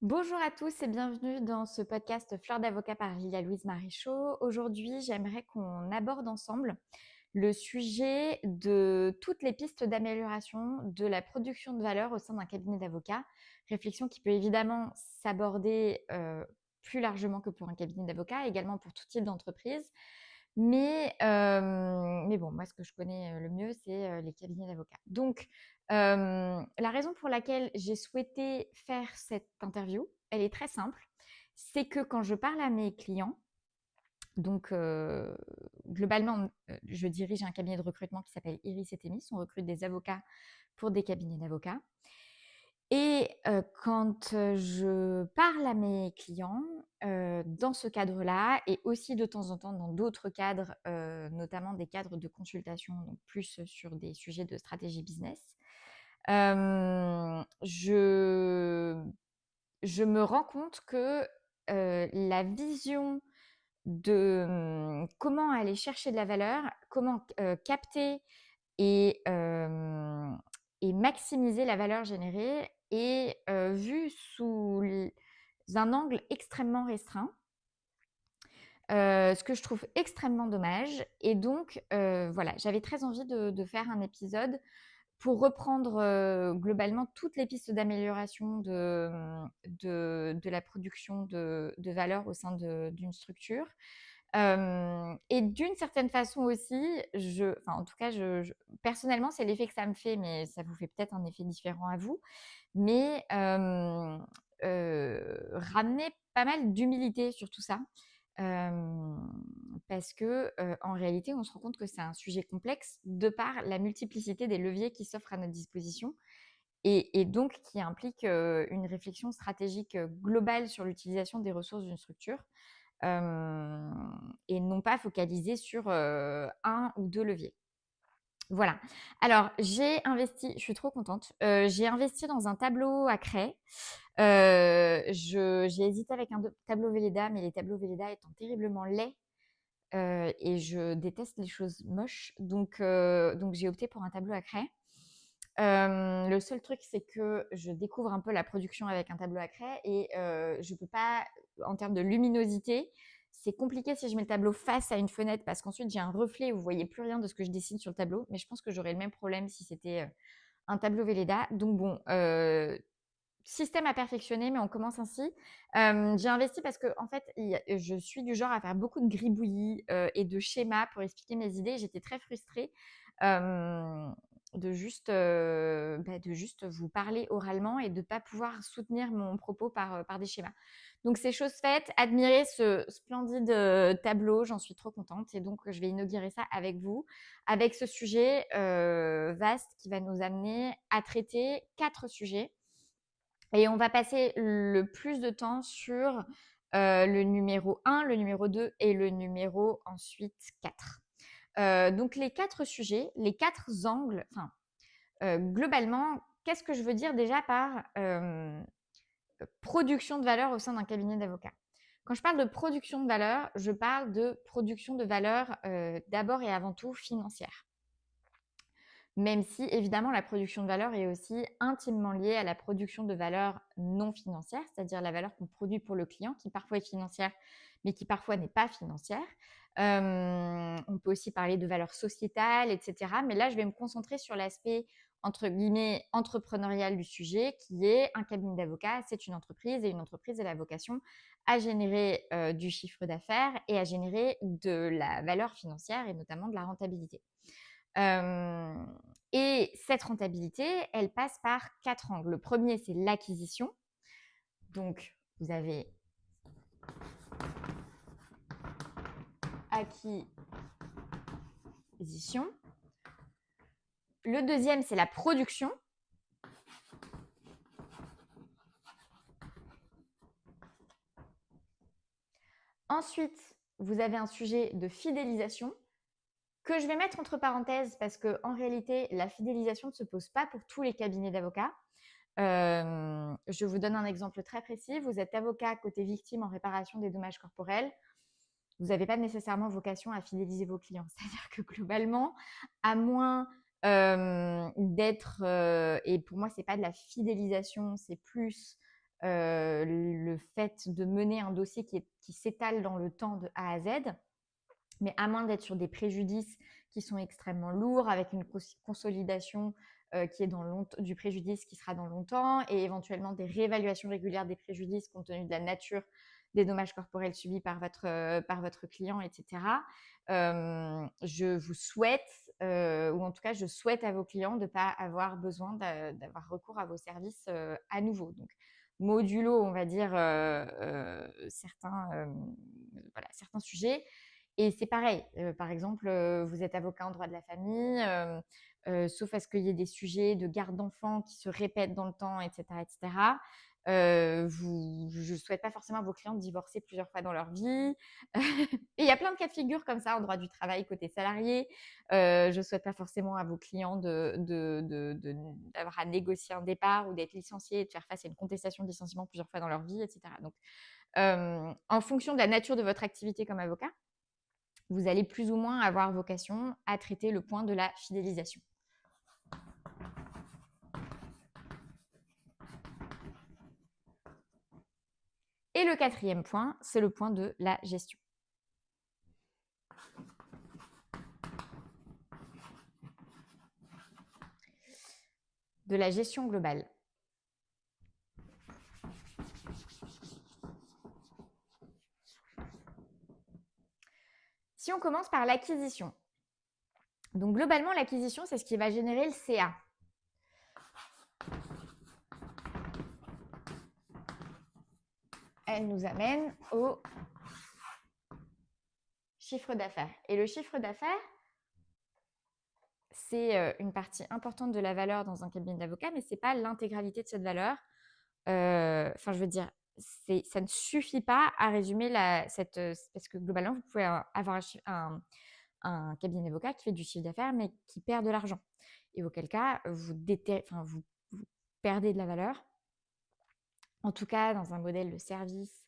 Bonjour à tous et bienvenue dans ce podcast Fleur d'avocat par Lilia-Louise Marichaux. Aujourd'hui, j'aimerais qu'on aborde ensemble le sujet de toutes les pistes d'amélioration de la production de valeur au sein d'un cabinet d'avocats. Réflexion qui peut évidemment s'aborder plus largement que pour un cabinet d'avocats, également pour tout type d'entreprise. Mais bon, moi, ce que je connais le mieux, c'est les cabinets d'avocats. Donc, la raison pour laquelle j'ai souhaité faire cette interview, elle est très simple. C'est que quand je parle à mes clients, donc globalement, je dirige un cabinet de recrutement qui s'appelle Iris et Thémis. On recrute des avocats pour des cabinets d'avocats. Et quand je parle à mes clients, dans ce cadre-là et aussi de temps en temps dans d'autres cadres, notamment des cadres de consultation, donc plus sur des sujets de stratégie business, je me rends compte que, la vision de, comment aller chercher de la valeur, comment, capter et et maximiser la valeur générée est, vue sous un angle extrêmement restreint, ce que je trouve extrêmement dommage et donc voilà, j'avais très envie de faire un épisode pour reprendre, globalement toutes les pistes d'amélioration de la production de valeur au sein d'une structure. Et d'une certaine façon aussi, enfin en tout cas, personnellement, c'est l'effet que ça me fait, mais ça vous fait peut-être un effet différent à vous. Mais ramener pas mal d'humilité sur tout ça. Parce que en réalité, on se rend compte que c'est un sujet complexe de par la multiplicité des leviers qui s'offrent à notre disposition et donc qui implique une réflexion stratégique globale sur l'utilisation des ressources d'une structure et non pas focalisée sur un ou deux leviers. Voilà. Alors, je suis trop contente. J'ai investi dans un tableau à craie. J'ai hésité avec un tableau Velleda, mais les tableaux Velleda étant terriblement laids et je déteste les choses moches. Donc j'ai opté pour un tableau à craie. Le seul truc, c'est que je découvre un peu la production avec un tableau à craie et je peux pas, en termes de luminosité, c'est compliqué si je mets le tableau face à une fenêtre parce qu'ensuite j'ai un reflet et vous voyez plus rien de ce que je dessine sur le tableau. Mais je pense que j'aurais le même problème si c'était un tableau Velleda. Donc bon, système à perfectionner, mais on commence ainsi. J'ai investi parce que en fait, je suis du genre à faire beaucoup de gribouillis et de schémas pour expliquer mes idées. J'étais très frustrée de juste vous parler oralement et de ne pas pouvoir soutenir mon propos par des schémas. Donc c'est chose faite. Admirez ce splendide tableau, j'en suis trop contente. Et donc je vais inaugurer ça avec vous, avec ce sujet vaste qui va nous amener à traiter 4 sujets. Et on va passer le plus de temps sur le numéro 1, le numéro 2 et le numéro ensuite 4. Donc les 4 sujets, les 4 angles, enfin globalement, qu'est-ce que je veux dire déjà par production de valeur au sein d'un cabinet d'avocats? Quand je parle de production de valeur, je parle de production de valeur d'abord et avant tout financière. Même si évidemment la production de valeur est aussi intimement liée à la production de valeur non financière, c'est-à-dire la valeur qu'on produit pour le client, qui parfois est financière, mais qui parfois n'est pas financière. On peut aussi parler de valeur sociétale, etc. Mais là, je vais me concentrer sur l'aspect entre guillemets entrepreneurial du sujet, qui est un cabinet d'avocats, c'est une entreprise, et une entreprise a la vocation à générer du chiffre d'affaires et à générer de la valeur financière et notamment de la rentabilité. Et cette rentabilité, elle passe par 4 angles. Le premier, c'est l'acquisition. Donc, vous avez acquisition. Le deuxième, c'est la production. Ensuite, vous avez un sujet de fidélisation que je vais mettre entre parenthèses parce qu'en réalité, la fidélisation ne se pose pas pour tous les cabinets d'avocats. Je vous donne un exemple très précis. Vous êtes avocat côté victime en réparation des dommages corporels. Vous n'avez pas nécessairement vocation à fidéliser vos clients. C'est-à-dire que globalement, à moins d'être, et pour moi, ce n'est pas de la fidélisation, c'est plus le fait de mener un dossier qui s'étale dans le temps de A à Z. Mais à moins d'être sur des préjudices qui sont extrêmement lourds, avec une consolidation qui est du préjudice qui sera dans longtemps, et éventuellement des réévaluations régulières des préjudices compte tenu de la nature des dommages corporels subis par votre client, etc. Je vous souhaite, ou en tout cas je souhaite à vos clients de ne pas avoir besoin d'avoir recours à vos services à nouveau. Donc, modulo, on va dire, certains sujets. Et c'est pareil, par exemple, vous êtes avocat en droit de la famille, sauf à ce qu'il y ait des sujets de garde d'enfants qui se répètent dans le temps, etc., etc. Je ne souhaite pas forcément à vos clients de divorcer plusieurs fois dans leur vie. Et il y a plein de cas de figure comme ça en droit du travail côté salarié. Je ne souhaite pas forcément à vos clients d'avoir à négocier un départ ou d'être licenciés et de faire face à une contestation de licenciement plusieurs fois dans leur vie, etc. Donc, en fonction de la nature de votre activité comme avocat, vous allez plus ou moins avoir vocation à traiter le point de la fidélisation. Et le quatrième point, c'est le point de la gestion. De la gestion globale. Si on commence par l'acquisition. Donc globalement, l'acquisition, c'est ce qui va générer le CA. Elle nous amène au chiffre d'affaires. Et le chiffre d'affaires, c'est une partie importante de la valeur dans un cabinet d'avocat, mais ce n'est pas l'intégralité de cette valeur. Enfin, je veux dire, ça ne suffit pas à résumer parce que globalement, vous pouvez avoir un cabinet d'avocat qui fait du chiffre d'affaires, mais qui perd de l'argent. Et auquel cas, vous perdez de la valeur. En tout cas, dans un modèle de service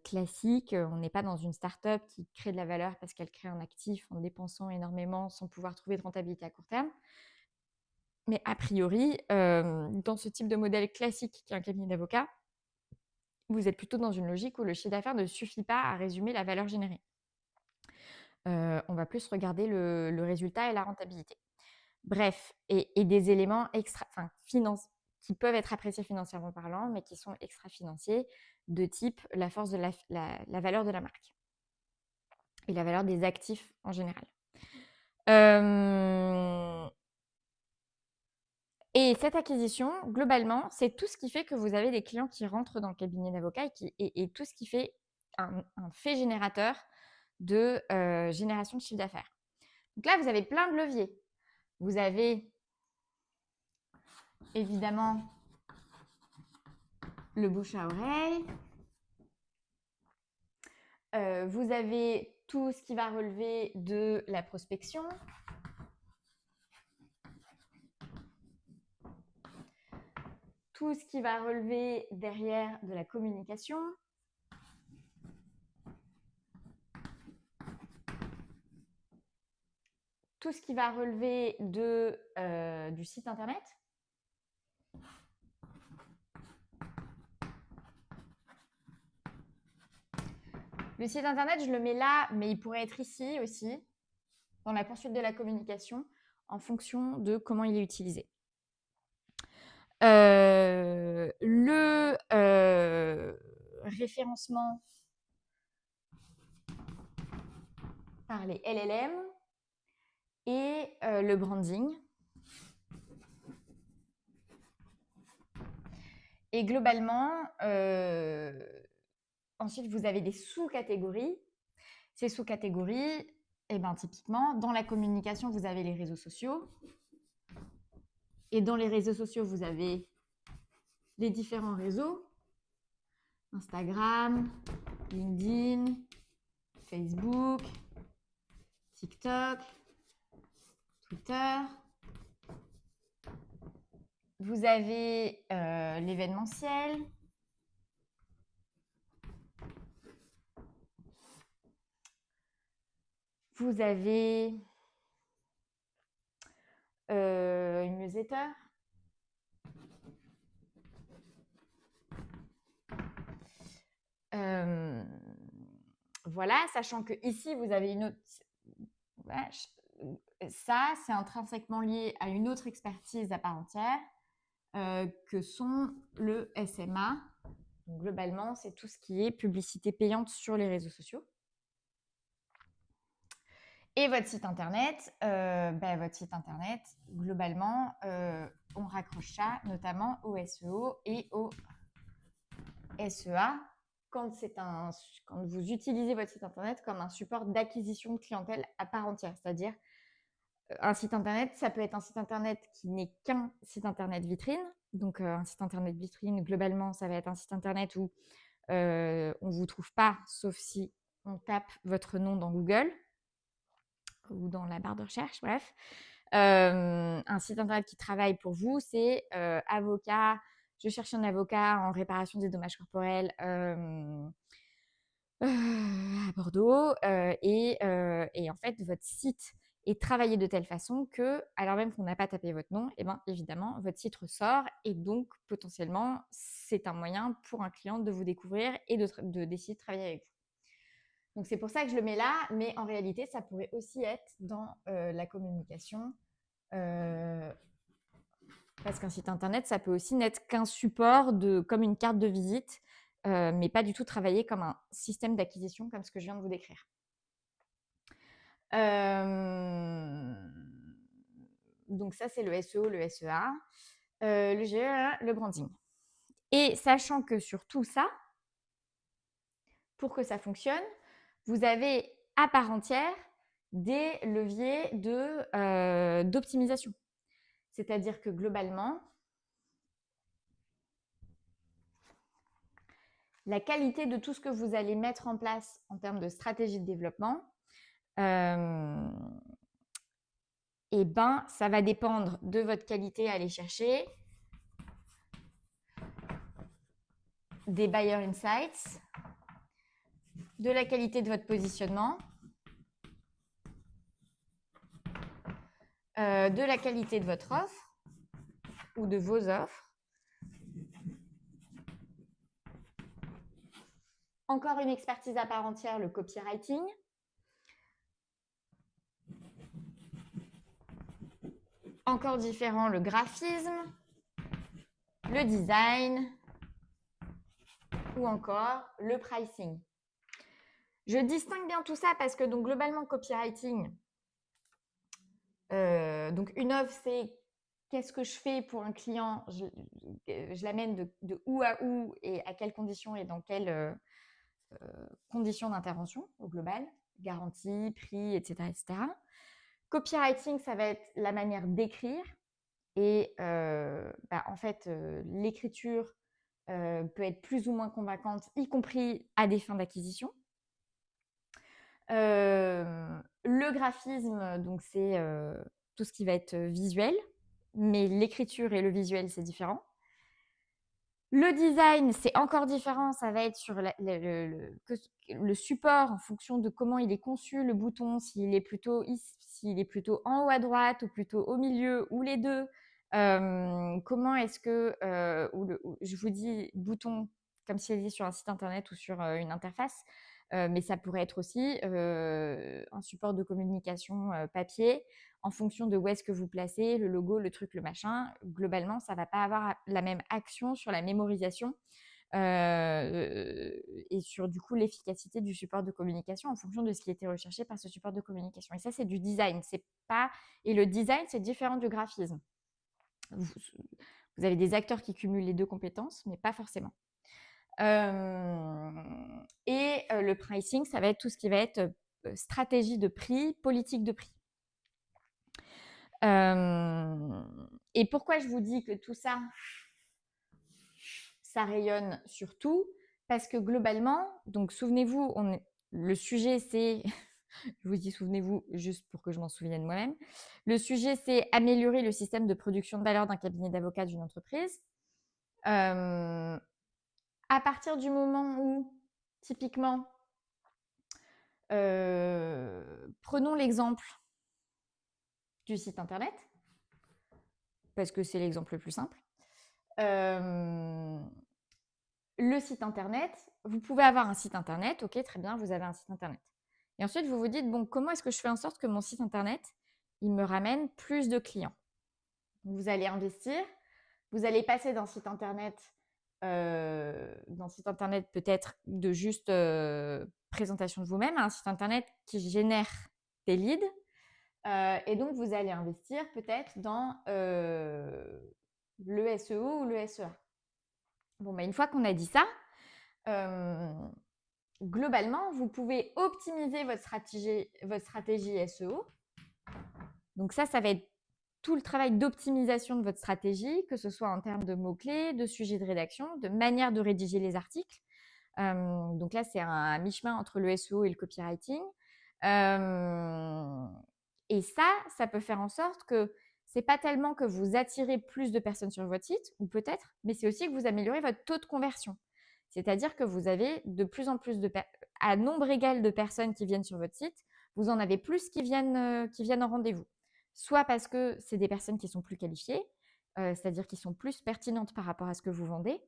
classique, on n'est pas dans une start-up qui crée de la valeur parce qu'elle crée un actif en dépensant énormément sans pouvoir trouver de rentabilité à court terme. Mais a priori, dans ce type de modèle classique qui est un cabinet d'avocat, vous êtes plutôt dans une logique où le chiffre d'affaires ne suffit pas à résumer la valeur générée. On va plus regarder le résultat et la rentabilité. Bref, et des éléments qui peuvent être appréciés financièrement parlant, mais qui sont extra-financiers, de type la force de la valeur de la marque et la valeur des actifs en général. Et cette acquisition, globalement, c'est tout ce qui fait que vous avez des clients qui rentrent dans le cabinet d'avocat et tout ce qui fait un fait générateur de génération de chiffre d'affaires. Donc là, vous avez plein de leviers. Vous avez évidemment le bouche à oreille. Vous avez tout ce qui va relever de la prospection. Tout ce qui va relever derrière de la communication. Tout ce qui va relever du site internet. Le site internet, je le mets là, mais il pourrait être ici aussi, dans la poursuite de la communication, en fonction de comment il est utilisé. Le référencement par les LLM et le branding. Et globalement, ensuite, vous avez des sous-catégories. Ces sous-catégories, typiquement, dans la communication, vous avez les réseaux sociaux. Et dans les réseaux sociaux, vous avez les différents réseaux. Instagram, LinkedIn, Facebook, TikTok, Twitter. Vous avez l'événementiel. Vous avez une newsletter. Voilà, sachant que ici vous avez une autre. Ça, c'est intrinsèquement lié à une autre expertise à part entière que sont le SMA. Donc, globalement, c'est tout ce qui est publicité payante sur les réseaux sociaux. Et votre site internet, globalement, on raccroche ça notamment au SEO et au SEA quand vous utilisez votre site internet comme un support d'acquisition de clientèle à part entière. C'est-à-dire, un site internet, ça peut être un site internet qui n'est qu'un site internet vitrine. Donc, un site internet vitrine, globalement, ça va être un site internet où on ne vous trouve pas, sauf si on tape votre nom dans Google ou dans la barre de recherche, bref. Un site internet qui travaille pour vous, c'est avocat. Je cherche un avocat en réparation des dommages corporels à Bordeaux. Et en fait, votre site est travaillé de telle façon que, alors même qu'on n'a pas tapé votre nom, et bien évidemment, votre site ressort et donc potentiellement, c'est un moyen pour un client de vous découvrir et de décider de travailler avec vous. Donc, c'est pour ça que je le mets là, mais en réalité, ça pourrait aussi être dans la communication. Parce qu'un site internet, ça peut aussi n'être qu'un support comme une carte de visite, mais pas du tout travailler comme un système d'acquisition comme ce que je viens de vous décrire. Donc ça, c'est le SEO, le SEA, le GE, le branding. Et sachant que sur tout ça, pour que ça fonctionne, vous avez à part entière des leviers d'optimisation. C'est-à-dire que globalement, la qualité de tout ce que vous allez mettre en place en termes de stratégie de développement, ça va dépendre de votre qualité à aller chercher, des buyer insights, de la qualité de votre positionnement, de la qualité de votre offre ou de vos offres. Encore une expertise à part entière, le copywriting. Encore différent, le graphisme, le design ou encore le pricing. Je distingue bien tout ça parce que donc globalement, copywriting, donc une offre, c'est qu'est-ce que je fais pour un client, je l'amène de où à où et à quelles conditions et dans quelles conditions d'intervention au global, garantie, prix, etc., etc. Copywriting, ça va être la manière d'écrire et en fait, l'écriture peut être plus ou moins convaincante, y compris à des fins d'acquisition. Le graphisme, donc c'est tout ce qui va être visuel, mais l'écriture et le visuel, c'est différent. Le design, c'est encore différent, ça va être sur le support en fonction de comment il est conçu, le bouton, s'il est plutôt en haut à droite ou plutôt au milieu ou les deux. Comment est-ce que, je vous dis bouton comme s'il était sur un site internet ou sur une interface, mais ça pourrait être aussi un support de communication papier en fonction de où est-ce que vous placez le logo, le truc, le machin. Globalement, ça ne va pas avoir la même action sur la mémorisation et sur du coup l'efficacité du support de communication en fonction de ce qui était recherché par ce support de communication. Et ça, c'est du design. Et le design, c'est différent du graphisme. Vous avez des acteurs qui cumulent les deux compétences, mais pas forcément. Le pricing, ça va être tout ce qui va être stratégie de prix, politique de prix. Et pourquoi je vous dis que tout ça, ça rayonne sur tout? Parce que globalement, donc souvenez-vous, le sujet c'est, je vous dis souvenez-vous juste pour que je m'en souvienne moi-même, le sujet c'est améliorer le système de production de valeur d'un cabinet d'avocats d'une entreprise. À partir du moment où, typiquement, prenons l'exemple du site internet, parce que c'est l'exemple le plus simple. le site internet, vous pouvez avoir un site internet, ok, très bien, vous avez un site internet. Et ensuite, vous vous dites, bon, comment est-ce que je fais en sorte que mon site internet, il me ramène plus de clients? Vous allez investir, vous allez passer d'un site internet peut-être de juste présentation de vous-même à un site internet qui génère des leads. Et donc, vous allez investir peut-être dans le SEO ou le SEA. Bon, bah, une fois qu'on a dit ça, globalement, vous pouvez optimiser votre stratégie SEO. Donc ça va être tout le travail d'optimisation de votre stratégie, que ce soit en termes de mots-clés, de sujets de rédaction, de manière de rédiger les articles. Donc là, c'est un mi-chemin entre le SEO et le copywriting. Et ça peut faire en sorte que c'est pas tellement que vous attirez plus de personnes sur votre site, ou peut-être, mais c'est aussi que vous améliorez votre taux de conversion. C'est-à-dire que vous avez de plus en plus à nombre égal de personnes qui viennent sur votre site, vous en avez plus qui viennent en rendez-vous. Soit parce que c'est des personnes qui sont plus qualifiées, c'est-à-dire qui sont plus pertinentes par rapport à ce que vous vendez,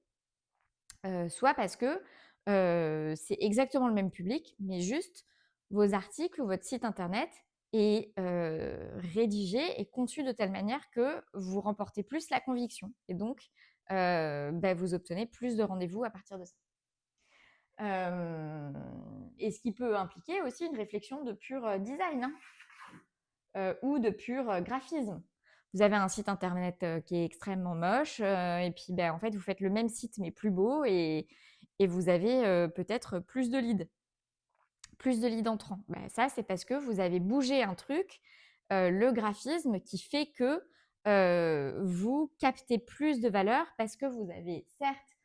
soit parce que c'est exactement le même public, mais juste vos articles ou votre site internet est rédigé et conçu de telle manière que vous remportez plus la conviction. Et donc, vous obtenez plus de rendez-vous à partir de ça. Et ce qui peut impliquer aussi une réflexion de pur design ou de pur graphisme. Vous avez un site internet qui est extrêmement moche et puis en fait vous faites le même site mais plus beau et vous avez peut-être plus de leads entrants. Ça c'est parce que vous avez bougé un truc, le graphisme qui fait que vous captez plus de valeur parce que vous avez certes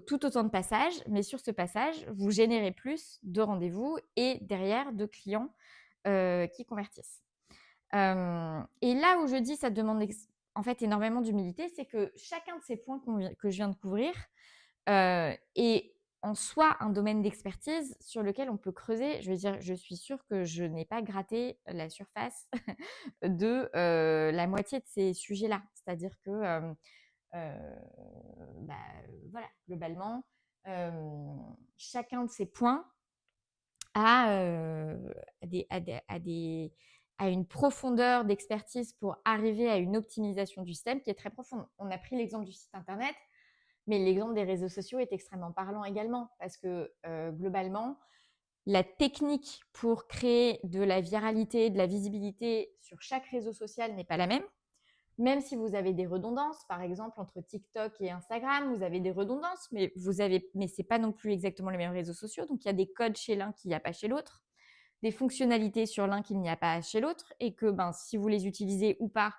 tout autant de passages, mais sur ce passage, vous générez plus de rendez-vous et derrière de clients qui convertissent. Et là où je dis ça demande en fait énormément d'humilité, c'est que chacun de ces points que je viens de couvrir est en soi un domaine d'expertise sur lequel on peut creuser. Je veux dire, je suis sûre que je n'ai pas gratté la surface de la moitié de ces sujets-là. C'est-à-dire que voilà, globalement, chacun de ces points a une profondeur d'expertise pour arriver à une optimisation du système qui est très profonde. On a pris l'exemple du site internet, mais l'exemple des réseaux sociaux est extrêmement parlant également parce que globalement, la technique pour créer de la viralité, de la visibilité sur chaque réseau social n'est pas la même. Même si vous avez des redondances, par exemple entre TikTok et Instagram, vous avez des redondances, mais c'est pas non plus exactement les mêmes réseaux sociaux. Donc il y a des codes chez l'un qu'il n'y a pas chez l'autre, des fonctionnalités sur l'un qu'il n'y a pas chez l'autre, et que si vous les utilisez ou pas,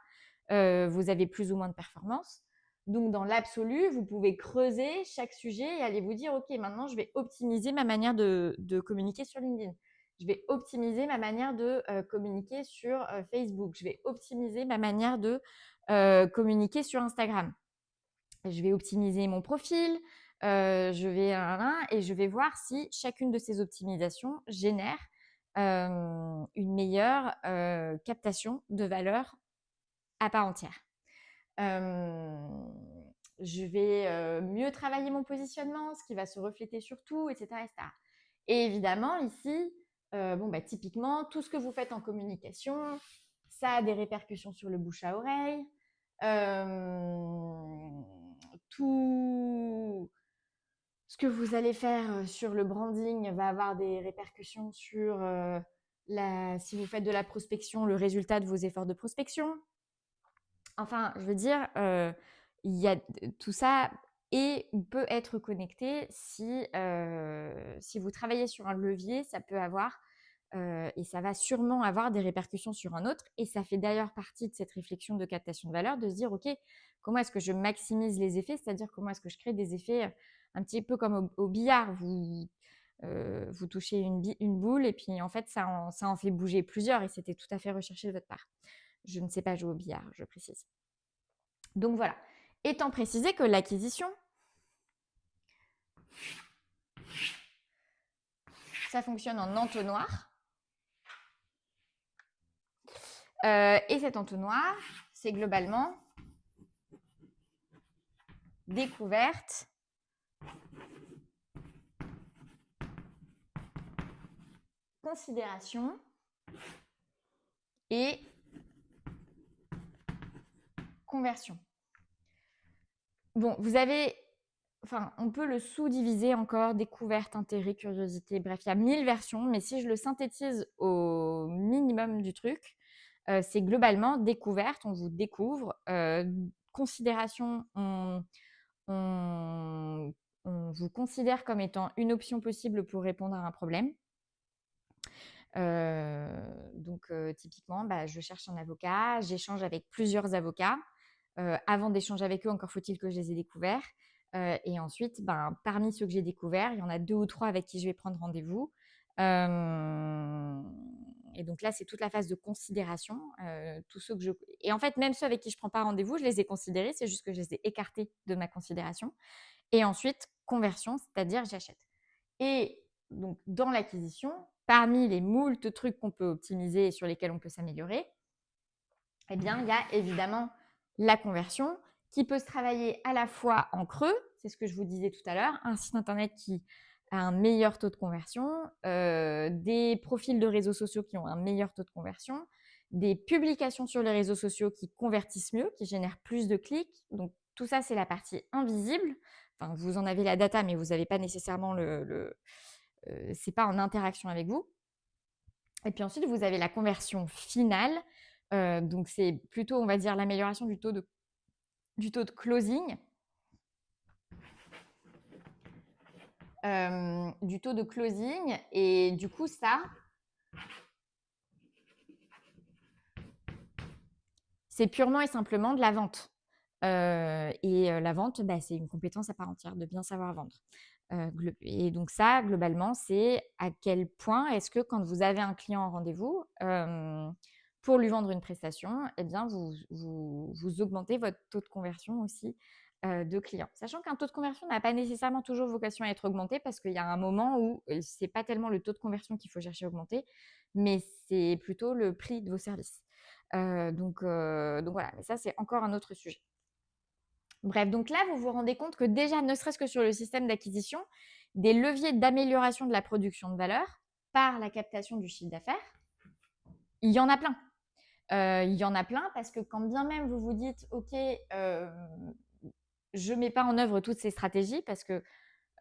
vous avez plus ou moins de performance. Donc dans l'absolu, vous pouvez creuser chaque sujet et aller vous dire, ok, maintenant je vais optimiser ma manière de communiquer sur LinkedIn. Je vais optimiser ma manière de communiquer sur Facebook. Je vais optimiser ma manière de communiquer sur Instagram. Je vais optimiser mon profil. Et je vais voir si chacune de ces optimisations génère une meilleure captation de valeur à part entière. Je vais mieux travailler mon positionnement, ce qui va se refléter sur tout, etc. etc. Et évidemment, ici, typiquement, tout ce que vous faites en communication, ça a des répercussions sur le bouche à oreille. Tout ce que vous allez faire sur le branding va avoir des répercussions sur si vous faites de la prospection, le résultat de vos efforts de prospection. Enfin, je veux dire, il y a tout ça et peut être connecté si vous travaillez sur un levier, ça peut avoir et ça va sûrement avoir des répercussions sur un autre. Et ça fait d'ailleurs partie de cette réflexion de captation de valeur, de se dire, OK, comment est-ce que je maximise les effets? C'est-à-dire comment est-ce que je crée des effets un petit peu comme au billard. Vous touchez une boule et puis en fait, ça en fait bouger plusieurs et c'était tout à fait recherché de votre part. Je ne sais pas jouer au billard, je précise. Donc voilà. Étant précisé que l'acquisition, ça fonctionne en entonnoir. Et cet entonnoir, c'est globalement découverte, considération et conversion. Bon, on peut le sous-diviser encore, découverte, intérêt, curiosité, bref, il y a 1000 versions, mais si je le synthétise au minimum du truc, c'est globalement découverte, on vous découvre, considération, on vous considère comme étant une option possible pour répondre à un problème. Typiquement, je cherche un avocat, j'échange avec plusieurs avocats. Avant d'échanger avec eux, encore faut-il que je les ai découverts. Et ensuite, parmi ceux que j'ai découverts, il y en a 2 ou 3 avec qui je vais prendre rendez-vous. Et donc là, c'est toute la phase de considération. Tous ceux que Et en fait, même ceux avec qui je ne prends pas rendez-vous, je les ai considérés, c'est juste que je les ai écartés de ma considération. Et ensuite, conversion, c'est-à-dire j'achète. Et donc, dans l'acquisition, parmi les moultes trucs qu'on peut optimiser et sur lesquels on peut s'améliorer, eh bien, il y a évidemment la conversion qui peut se travailler à la fois en creux, c'est ce que je vous disais tout à l'heure, un site internet qui a un meilleur taux de conversion, des profils de réseaux sociaux qui ont un meilleur taux de conversion, des publications sur les réseaux sociaux qui convertissent mieux, qui génèrent plus de clics. Donc, tout ça, c'est la partie invisible. Enfin, vous en avez la data, mais vous n'avez pas nécessairement c'est pas en interaction avec vous. Et puis ensuite, vous avez la conversion finale. Donc, c'est plutôt, on va dire, l'amélioration du taux de closing. Et du coup, ça, c'est purement et simplement de la vente. La vente, c'est une compétence à part entière, de bien savoir vendre. Et donc ça, globalement, c'est à quel point est-ce que quand vous avez un client en rendez-vous, pour lui vendre une prestation, eh bien, vous augmentez votre taux de conversion aussi de clients. Sachant qu'un taux de conversion n'a pas nécessairement toujours vocation à être augmenté parce qu'il y a un moment où ce n'est pas tellement le taux de conversion qu'il faut chercher à augmenter, mais c'est plutôt le prix de vos services. Donc voilà, mais ça, c'est encore un autre sujet. Bref, donc là, vous vous rendez compte que déjà, ne serait-ce que sur le système d'acquisition, des leviers d'amélioration de la production de valeur par la captation du chiffre d'affaires, il y en a plein. Il y en a plein parce que quand bien même vous vous dites, OK, je ne mets pas en œuvre toutes ces stratégies parce que,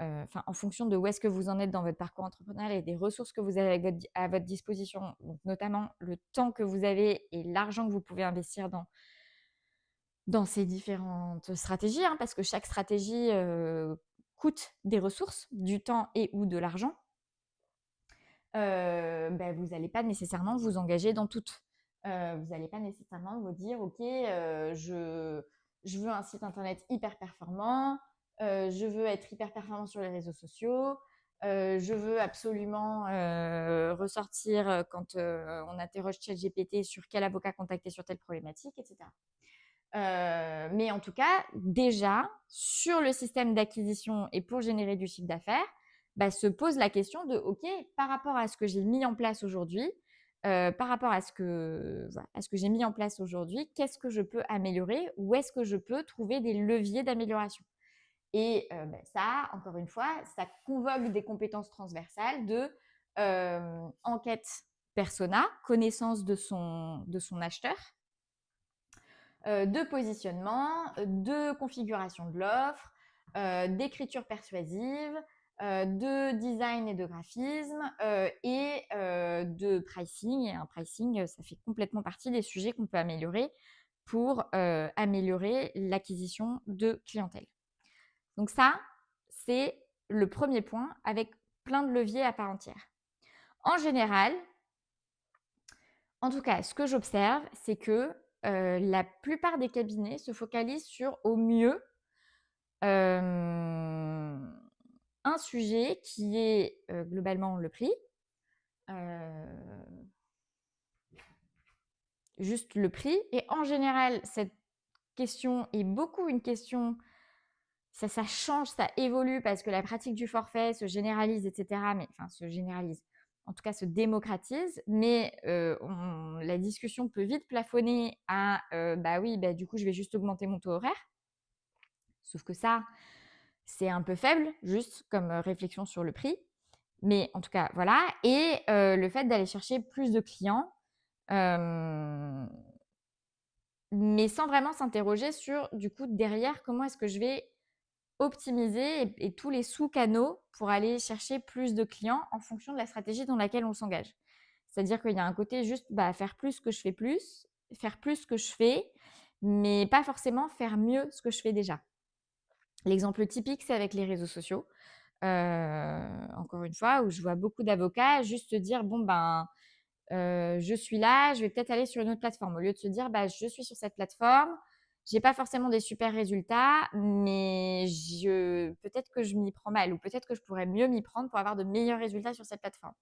en fonction de où est-ce que vous en êtes dans votre parcours entrepreneurial et des ressources que vous avez à votre disposition, donc notamment le temps que vous avez et l'argent que vous pouvez investir dans ces différentes stratégies, parce que chaque stratégie coûte des ressources, du temps et ou de l'argent, vous n'allez pas nécessairement vous engager dans toutes. Vous n'allez pas nécessairement vous dire, OK, je veux un site internet hyper performant, je veux être hyper performant sur les réseaux sociaux, je veux absolument ressortir quand on interroge ChatGPT sur quel avocat contacter sur telle problématique, etc. Mais en tout cas, déjà, sur le système d'acquisition et pour générer du chiffre d'affaires, se pose la question de, OK, par rapport à ce que j'ai mis en place aujourd'hui, j'ai mis en place aujourd'hui, qu'est-ce que je peux améliorer? Où est-ce que je peux trouver des leviers d'amélioration? Et ça, encore une fois, ça convoque des compétences transversales de enquête persona, connaissance de son acheteur, de positionnement, de configuration de l'offre, d'écriture persuasive, de design et de graphisme et de pricing. Et un pricing, ça fait complètement partie des sujets qu'on peut améliorer pour améliorer l'acquisition de clientèle. Donc ça, c'est le premier point avec plein de leviers à part entière. En général, en tout cas, ce que j'observe, c'est que la plupart des cabinets se focalisent sur, au mieux, un sujet qui est globalement le prix. Juste le prix. Et en général, cette question est beaucoup une question, ça change, ça évolue parce que la pratique du forfait se généralise, etc. Mais enfin, se généralise. En tout cas, se démocratise, mais la discussion peut vite plafonner à du coup, je vais juste augmenter mon taux horaire. Sauf que ça, c'est un peu faible, juste comme réflexion sur le prix. Mais en tout cas, voilà. Et le fait d'aller chercher plus de clients, mais sans vraiment s'interroger sur, du coup, derrière, comment est-ce que je vais optimiser et tous les sous-canaux pour aller chercher plus de clients en fonction de la stratégie dans laquelle on s'engage. C'est-à-dire qu'il y a un côté juste faire plus que je fais plus, faire plus que je fais, mais pas forcément faire mieux ce que je fais déjà. L'exemple typique, c'est avec les réseaux sociaux. Encore une fois, où je vois beaucoup d'avocats juste dire je suis là, je vais peut-être aller sur une autre plateforme. Au lieu de se dire je suis sur cette plateforme, j'ai pas forcément des super résultats, mais peut-être que je m'y prends mal ou peut-être que je pourrais mieux m'y prendre pour avoir de meilleurs résultats sur cette plateforme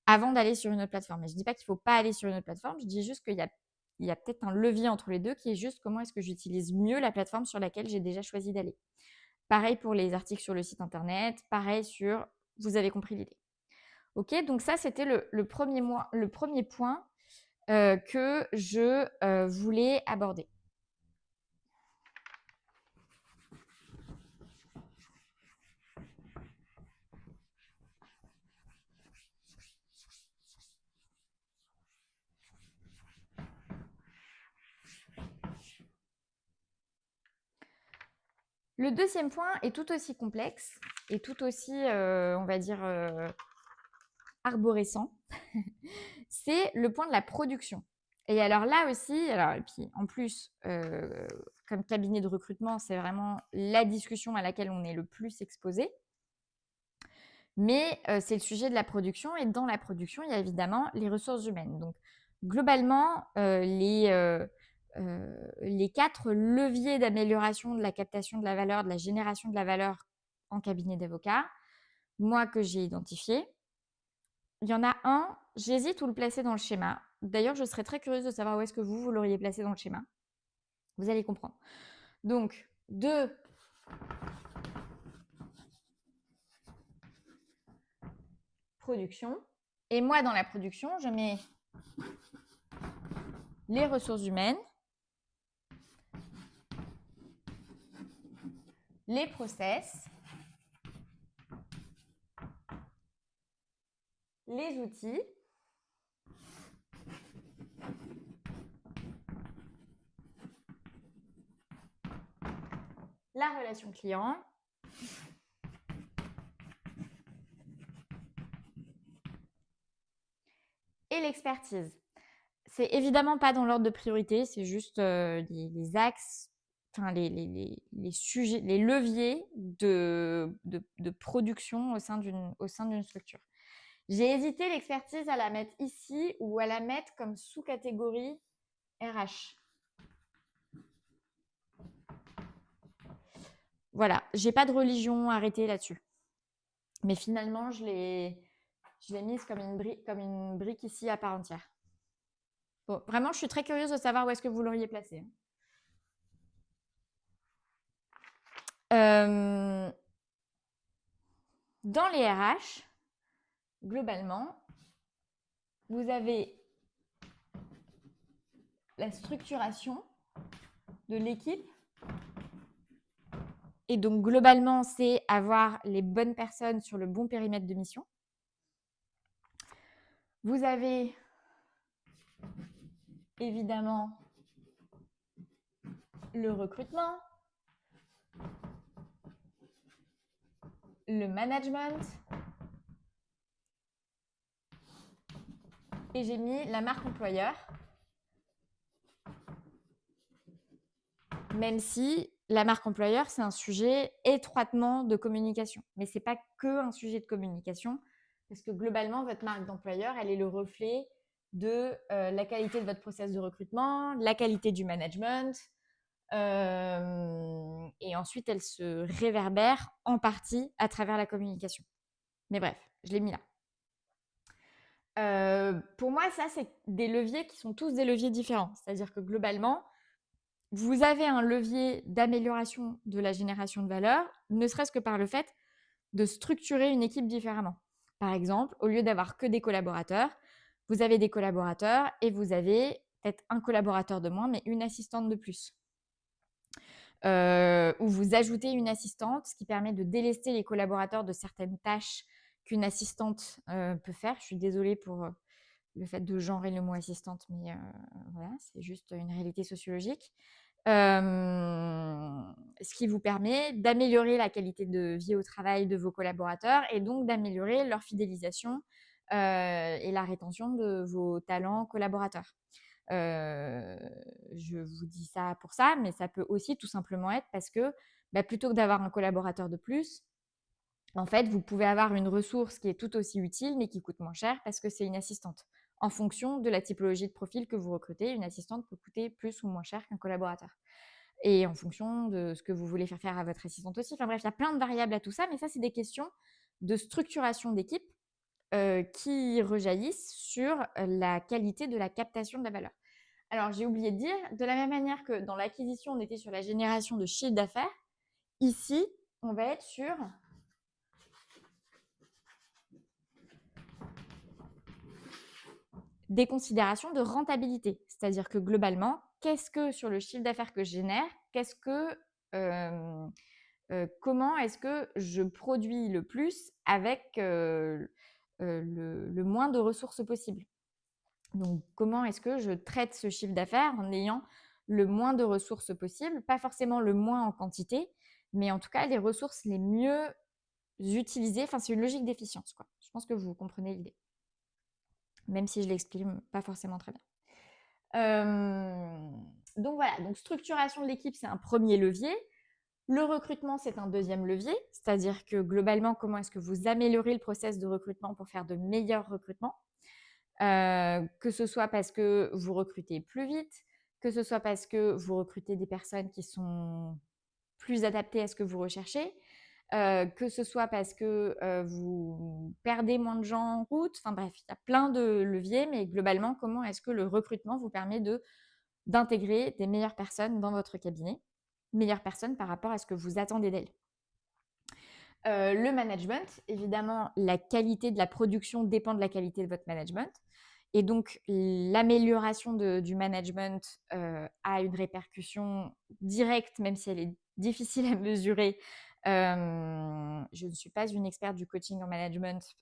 avant d'aller sur une autre plateforme. Et je dis pas qu'il faut pas aller sur une autre plateforme, je dis juste qu'il y a peut-être un levier entre les deux qui est juste comment est-ce que j'utilise mieux la plateforme sur laquelle j'ai déjà choisi d'aller. Pareil pour les articles sur le site internet, pareil sur, vous avez compris l'idée. Ok, donc ça c'était le premier point que je voulais aborder. Le deuxième point est tout aussi complexe et tout aussi, on va dire, arborescent. C'est le point de la production. Et alors là aussi, et puis en plus, comme cabinet de recrutement, c'est vraiment la discussion à laquelle on est le plus exposé. Mais c'est le sujet de la production. Et dans la production, il y a évidemment les ressources humaines. Donc, globalement, les 4 leviers d'amélioration de la captation de la valeur, de la génération de la valeur en cabinet d'avocat, moi que j'ai identifié. Il y en a un, j'hésite où le placer dans le schéma. D'ailleurs, je serais très curieuse de savoir où est-ce que vous l'auriez placé dans le schéma. Vous allez comprendre. Donc, 2, production. Et moi, dans la production, je mets les ressources humaines, les process, les outils, la relation client, et l'expertise. C'est évidemment pas dans l'ordre de priorité, c'est juste les axes, enfin les sujets, les leviers de production au sein d'une structure. J'ai hésité l'expertise à la mettre ici ou à la mettre comme sous-catégorie RH. Voilà, j'ai pas de religion arrêtée là-dessus. Mais finalement, je l'ai mise comme une brique ici à part entière. Bon, vraiment, je suis très curieuse de savoir où est-ce que vous l'auriez placé. Dans les RH, globalement, vous avez la structuration de l'équipe. Et donc, globalement, c'est avoir les bonnes personnes sur le bon périmètre de mission. Vous avez évidemment le recrutement, le management, et j'ai mis la marque employeur, même si la marque employeur, c'est un sujet étroitement de communication. Mais ce n'est pas que un sujet de communication, parce que globalement, votre marque d'employeur, elle est le reflet de la qualité de votre process de recrutement, la qualité du management, et ensuite, elle se réverbère en partie à travers la communication. Mais bref, je l'ai mis là. Pour moi, ça, c'est des leviers qui sont tous des leviers différents. C'est-à-dire que globalement, vous avez un levier d'amélioration de la génération de valeur, ne serait-ce que par le fait de structurer une équipe différemment. Par exemple, au lieu d'avoir que des collaborateurs, vous avez des collaborateurs et vous avez peut-être un collaborateur de moins, mais une assistante de plus. Ou vous ajoutez une assistante, ce qui permet de délester les collaborateurs de certaines tâches qu'une assistante peut faire. Je suis désolée pour le fait de genrer le mot assistante, mais voilà, c'est juste une réalité sociologique. Ce qui vous permet d'améliorer la qualité de vie au travail de vos collaborateurs et donc d'améliorer leur fidélisation et la rétention de vos talents collaborateurs. Je vous dis ça pour ça, mais ça peut aussi tout simplement être parce que plutôt que d'avoir un collaborateur de plus, en fait, vous pouvez avoir une ressource qui est tout aussi utile, mais qui coûte moins cher parce que c'est une assistante. En fonction de la typologie de profil que vous recrutez, une assistante peut coûter plus ou moins cher qu'un collaborateur. Et en fonction de ce que vous voulez faire à votre assistante aussi. Enfin bref, il y a plein de variables à tout ça, mais ça, c'est des questions de structuration d'équipe qui rejaillissent sur la qualité de la captation de la valeur. Alors, j'ai oublié de dire, de la même manière que dans l'acquisition, on était sur la génération de chiffre d'affaires, ici, on va être sur des considérations de rentabilité. C'est-à-dire que globalement, qu'est-ce que sur le chiffre d'affaires que je génère, comment est-ce que je produis le plus avec le moins de ressources possible. Donc, comment est-ce que je traite ce chiffre d'affaires en ayant le moins de ressources possible, pas forcément le moins en quantité, mais en tout cas les ressources les mieux utilisées. Enfin, c'est une logique d'efficience, quoi. Je pense que vous comprenez l'idée, même si je l'exprime pas forcément très bien. Donc voilà, donc structuration de l'équipe, c'est un premier levier. Le recrutement, c'est un deuxième levier, c'est-à-dire que globalement, comment est-ce que vous améliorez le process de recrutement pour faire de meilleurs recrutements, que ce soit parce que vous recrutez plus vite, que ce soit parce que vous recrutez des personnes qui sont plus adaptées à ce que vous recherchez, que ce soit parce que vous perdez moins de gens en route. Enfin bref, il y a plein de leviers, mais globalement, comment est-ce que le recrutement vous permet d'intégrer des meilleures personnes dans votre cabinet, meilleures personnes par rapport à ce que vous attendez d'elles. Le management, évidemment, la qualité de la production dépend de la qualité de votre management. Et donc, l'amélioration du management a une répercussion directe, même si elle est difficile à mesurer. Je ne suis pas une experte du coaching en management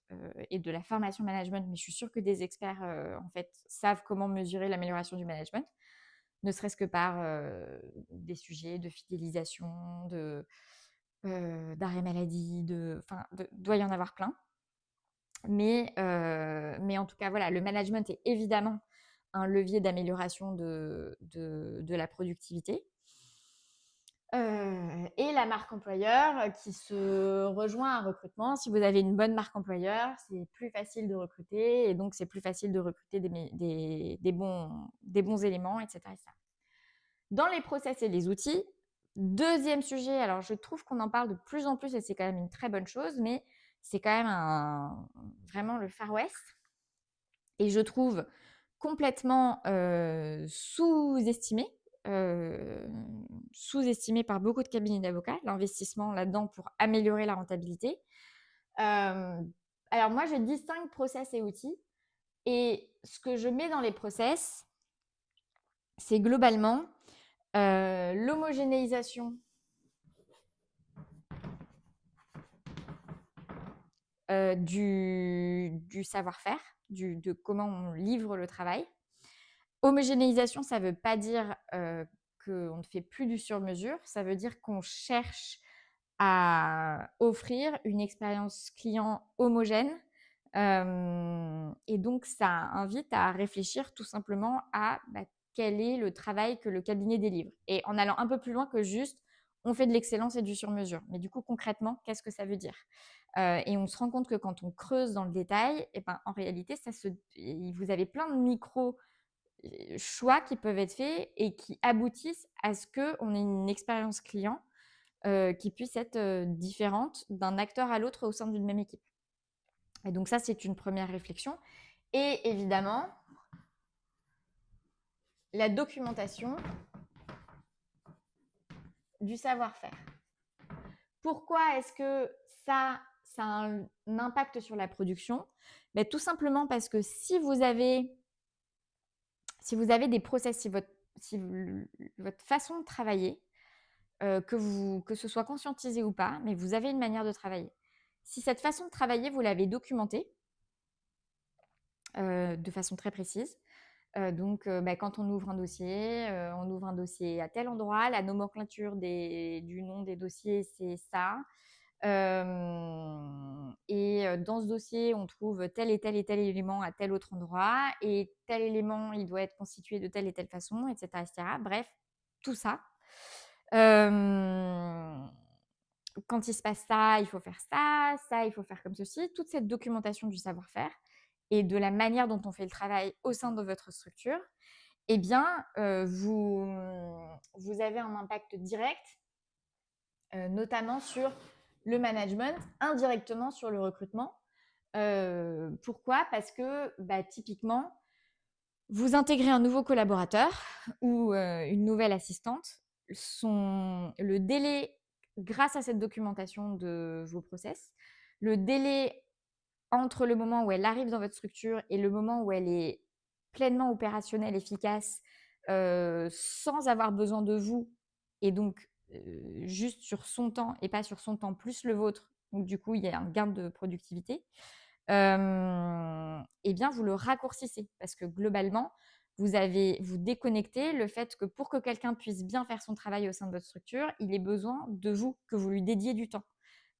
et de la formation management, mais je suis sûre que des experts en fait savent comment mesurer l'amélioration du management, ne serait-ce que par des sujets de fidélisation, d'arrêt maladie, doit y en avoir plein. Mais en tout cas, voilà, le management est évidemment un levier d'amélioration de la productivité. Et la marque employeur qui se rejoint à un recrutement. Si vous avez une bonne marque employeur, c'est plus facile de recruter et donc c'est plus facile de recruter des bons éléments, etc., etc. Dans les process et les outils, deuxième sujet, alors je trouve qu'on en parle de plus en plus et c'est quand même une très bonne chose, mais c'est quand même vraiment le Far West. Et je trouve complètement sous-estimé par beaucoup de cabinets d'avocats, l'investissement là-dedans pour améliorer la rentabilité. Alors moi, je distingue process et outils. Et ce que je mets dans les process, c'est globalement l'homogénéisation du savoir-faire, de comment on livre le travail. Homogénéisation, ça ne veut pas dire qu'on ne fait plus du sur-mesure, ça veut dire qu'on cherche à offrir une expérience client homogène. Et donc, ça invite à réfléchir tout simplement à quel est le travail que le cabinet délivre. Et en allant un peu plus loin que juste, on fait de l'excellence et du sur-mesure. Mais du coup, concrètement, qu'est-ce que ça veut dire ? Et on se rend compte que quand on creuse dans le détail, en réalité, vous avez plein de micro-choix qui peuvent être faits et qui aboutissent à ce qu'on ait une expérience client qui puisse être différente d'un acteur à l'autre au sein d'une même équipe. Et donc ça, c'est une première réflexion. Et évidemment, la documentation du savoir-faire. Pourquoi est-ce que ça a un impact sur la production ? Tout simplement parce que si vous avez des process, si votre façon de travailler, que ce soit conscientisé ou pas, mais vous avez une manière de travailler. Si cette façon de travailler, vous l'avez documentée de façon très précise, donc quand on ouvre un dossier à tel endroit, la nomenclature du nom des dossiers, c'est ça. Dans ce dossier, on trouve tel et tel et tel élément à tel autre endroit, et tel élément, il doit être constitué de telle et telle façon, etc., etc. Bref, tout ça. Quand il se passe ça, il faut faire ça, ça, il faut faire comme ceci. Toute cette documentation du savoir-faire et de la manière dont on fait le travail au sein de votre structure, eh bien, vous avez un impact direct, notamment sur le management, indirectement sur le recrutement. Pourquoi ? Parce que typiquement, vous intégrez un nouveau collaborateur ou une nouvelle assistante, le délai, grâce à cette documentation de vos process, le délai entre le moment où elle arrive dans votre structure et le moment où elle est pleinement opérationnelle, efficace, sans avoir besoin de vous, et donc juste sur son temps et pas sur son temps plus le vôtre, donc du coup il y a un gain de productivité, eh bien vous le raccourcissez, parce que globalement vous déconnectez le fait que pour que quelqu'un puisse bien faire son travail au sein de votre structure, il ait besoin de vous, que vous lui dédiez du temps.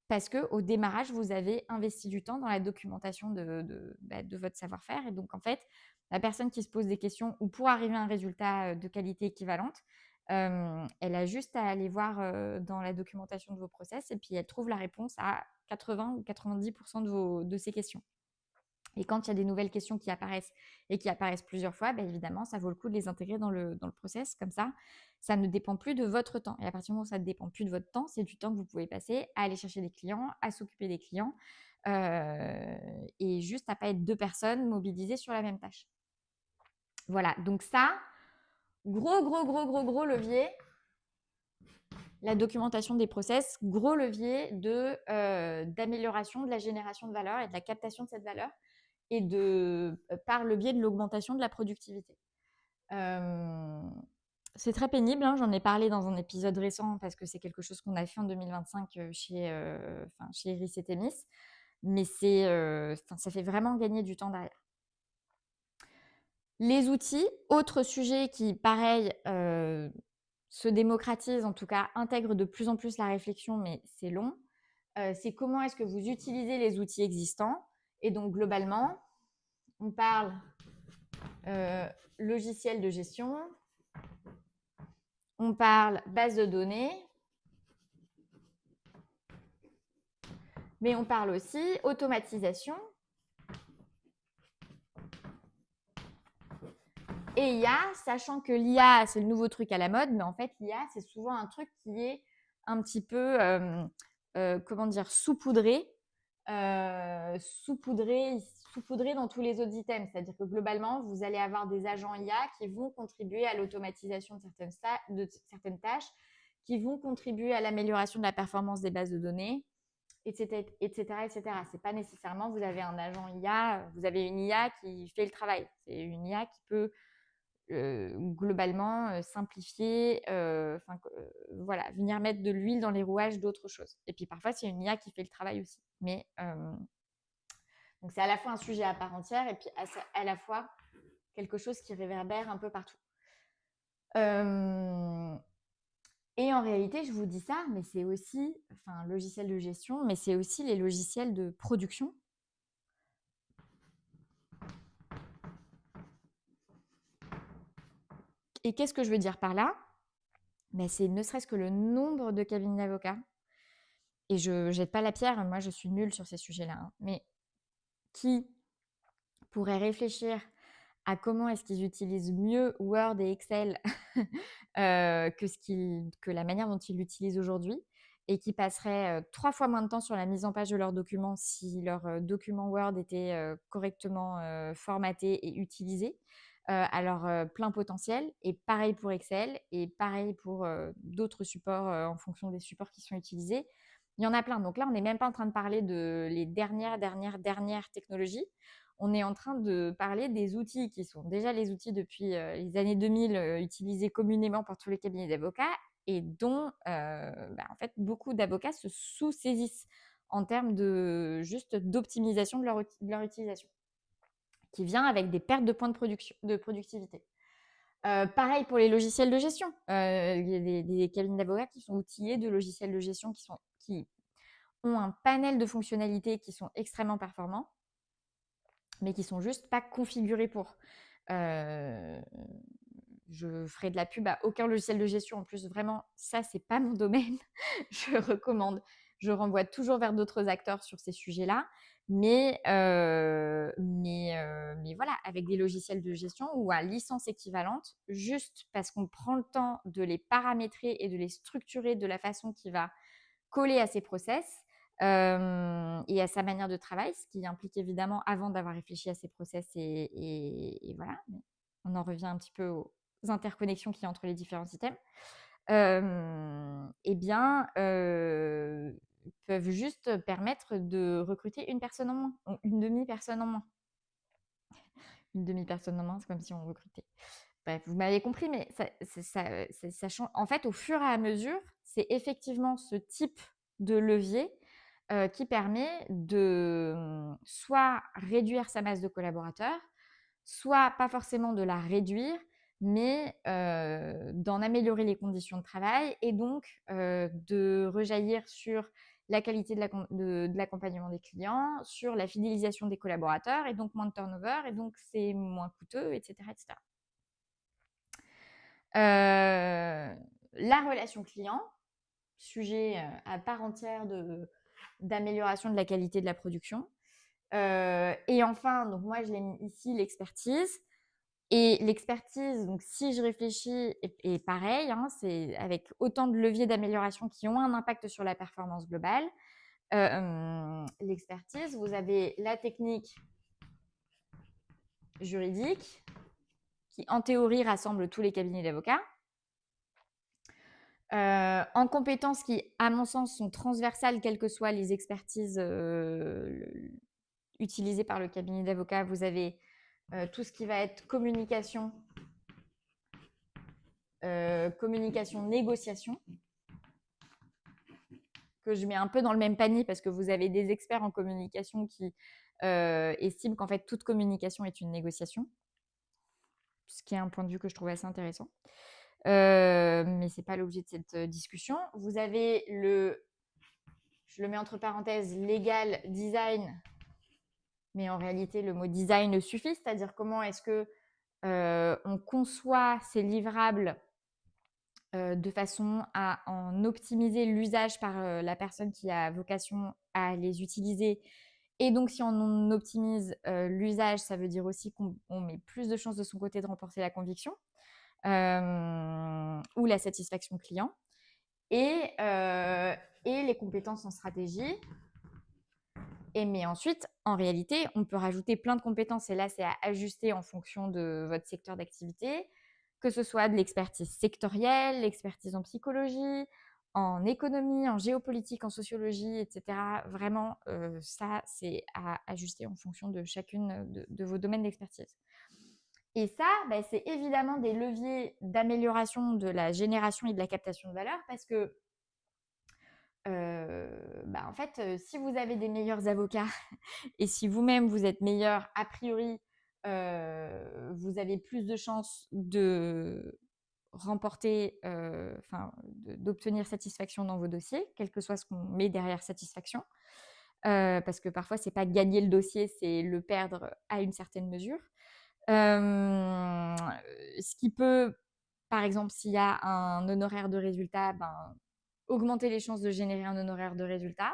Parce qu'au démarrage, vous avez investi du temps dans la documentation de votre savoir-faire. Et donc, en fait, la personne qui se pose des questions ou pour arriver à un résultat de qualité équivalente, elle a juste à aller voir dans la documentation de vos process, et puis elle trouve la réponse à 80 ou 90% de ces questions. Et quand il y a des nouvelles questions qui apparaissent et qui apparaissent plusieurs fois, évidemment, ça vaut le coup de les intégrer dans le process. Comme ça ne dépend plus de votre temps. Et à partir du moment où ça ne dépend plus de votre temps, c'est du temps que vous pouvez passer à aller chercher des clients, à s'occuper des clients, et juste à ne pas être 2 personnes mobilisées sur la même tâche. Voilà, donc ça, gros levier, la documentation des process, gros levier d'amélioration de la génération de valeur et de la captation de cette valeur, et par le biais de l'augmentation de la productivité. C'est très pénible, hein, j'en ai parlé dans un épisode récent parce que c'est quelque chose qu'on a fait en 2025 chez Iris et Thémis, mais ça fait vraiment gagner du temps derrière. Les outils, autre sujet qui, pareil, se démocratise, en tout cas intègre de plus en plus la réflexion, mais c'est long, c'est comment est-ce que vous utilisez les outils existants. Et donc globalement, on parle logiciel de gestion, on parle base de données, mais on parle aussi automatisation et IA, sachant que l'IA, c'est le nouveau truc à la mode, mais en fait, l'IA, c'est souvent un truc qui est un petit peu, saupoudré dans tous les autres items. C'est-à-dire que globalement, vous allez avoir des agents IA qui vont contribuer à l'automatisation de certaines tâches, qui vont contribuer à l'amélioration de la performance des bases de données, etc., etc., etc. C'est pas nécessairement vous avez un agent IA, vous avez une IA qui fait le travail. C'est une IA qui peut globalement simplifier, voilà, venir mettre de l'huile dans les rouages d'autres choses. Et puis parfois, c'est une IA qui fait le travail aussi. Mais donc c'est à la fois un sujet à part entière et puis à la fois quelque chose qui réverbère un peu partout. Et en réalité, je vous dis ça, mais c'est aussi, logiciel de gestion, mais c'est aussi les logiciels de production. Et qu'est-ce que je veux dire par là ? C'est ne serait-ce que le nombre de cabinets d'avocats, et je jette pas la pierre, moi je suis nulle sur ces sujets-là, hein, mais qui pourraient réfléchir à comment est-ce qu'ils utilisent mieux Word et Excel que la manière dont ils l'utilisent aujourd'hui, et qui passeraient 3 fois moins de temps sur la mise en page de leurs documents si leurs documents Word étaient correctement formatés et utilisés à leur plein potentiel. Et pareil pour Excel, et pareil pour d'autres supports en fonction des supports qui sont utilisés. Il y en a plein. Donc là, on n'est même pas en train de parler de les dernières technologies. On est en train de parler des outils qui sont déjà les outils depuis les années 2000 utilisés communément par tous les cabinets d'avocats, et dont en fait beaucoup d'avocats se sous-saisissent en termes d'optimisation de leur utilisation, qui vient avec des pertes de points de productivité. Pareil pour les logiciels de gestion. Il y a des cabinets d'avocats qui sont outillés de logiciels de gestion qui ont un panel de fonctionnalités qui sont extrêmement performants, mais qui sont juste pas configurés pour. Je ferai de la pub à aucun logiciel de gestion. En plus, vraiment, ça, c'est pas mon domaine. Je recommande. Je renvoie toujours vers d'autres acteurs sur ces sujets-là. Mais voilà, avec des logiciels de gestion ou à licence équivalente, juste parce qu'on prend le temps de les paramétrer et de les structurer de la façon qui va coller à ses process et à sa manière de travail, ce qui implique évidemment avant d'avoir réfléchi à ses process et voilà. On en revient un petit peu aux interconnexions qu'il y a entre les différents systèmes. Peuvent juste permettre de recruter une personne en moins, ou une demi-personne en moins. Une demi-personne en moins, c'est comme si on recrutait. Bref, vous m'avez compris, mais ça change. En fait, au fur et à mesure, c'est effectivement ce type de levier qui permet de soit réduire sa masse de collaborateurs, soit pas forcément de la réduire, mais d'en améliorer les conditions de travail et donc de rejaillir sur la qualité de l'accompagnement des clients, sur la fidélisation des collaborateurs et donc moins de turnover et donc c'est moins coûteux, etc. etc. La relation client, sujet à part entière d'amélioration de la qualité de la production. Et enfin, donc moi je l'ai mis ici, l'expertise. Et l'expertise, donc si je réfléchis, et pareil, hein, c'est avec autant de leviers d'amélioration qui ont un impact sur la performance globale. L'expertise, vous avez la technique juridique qui en théorie rassemble tous les cabinets d'avocats. En compétences qui, à mon sens, sont transversales, quelles que soient les expertises utilisées par le cabinet d'avocats. Vous avez tout ce qui va être communication, négociation, que je mets un peu dans le même panier parce que vous avez des experts en communication qui estiment qu'en fait toute communication est une négociation, ce qui est un point de vue que je trouve assez intéressant. Mais ce n'est pas l'objet de cette discussion. Vous avez je le mets entre parenthèses, legal design, mais en réalité le mot design suffit, c'est-à-dire comment est-ce que on conçoit ces livrables de façon à en optimiser l'usage par la personne qui a vocation à les utiliser. Et donc, si on en optimise l'usage, ça veut dire aussi qu'on met plus de chances de son côté de remporter la conviction ou la satisfaction client. Et les compétences en stratégie. Mais ensuite, en réalité, on peut rajouter plein de compétences. Et là, c'est à ajuster en fonction de votre secteur d'activité, que ce soit de l'expertise sectorielle, l'expertise en psychologie, en économie, en géopolitique, en sociologie, etc. Vraiment, ça, c'est à ajuster en fonction de chacune de vos domaines d'expertise. Et ça, c'est évidemment des leviers d'amélioration de la génération et de la captation de valeur parce que en fait, si vous avez des meilleurs avocats et si vous-même vous êtes meilleur, a priori, vous avez plus de chances de remporter, d'obtenir satisfaction dans vos dossiers, quel que soit ce qu'on met derrière satisfaction. Parce que parfois, c'est pas gagner le dossier, c'est le perdre à une certaine mesure. Ce qui peut, par exemple, s'il y a un honoraire de résultat, augmenter les chances de générer un honoraire de résultat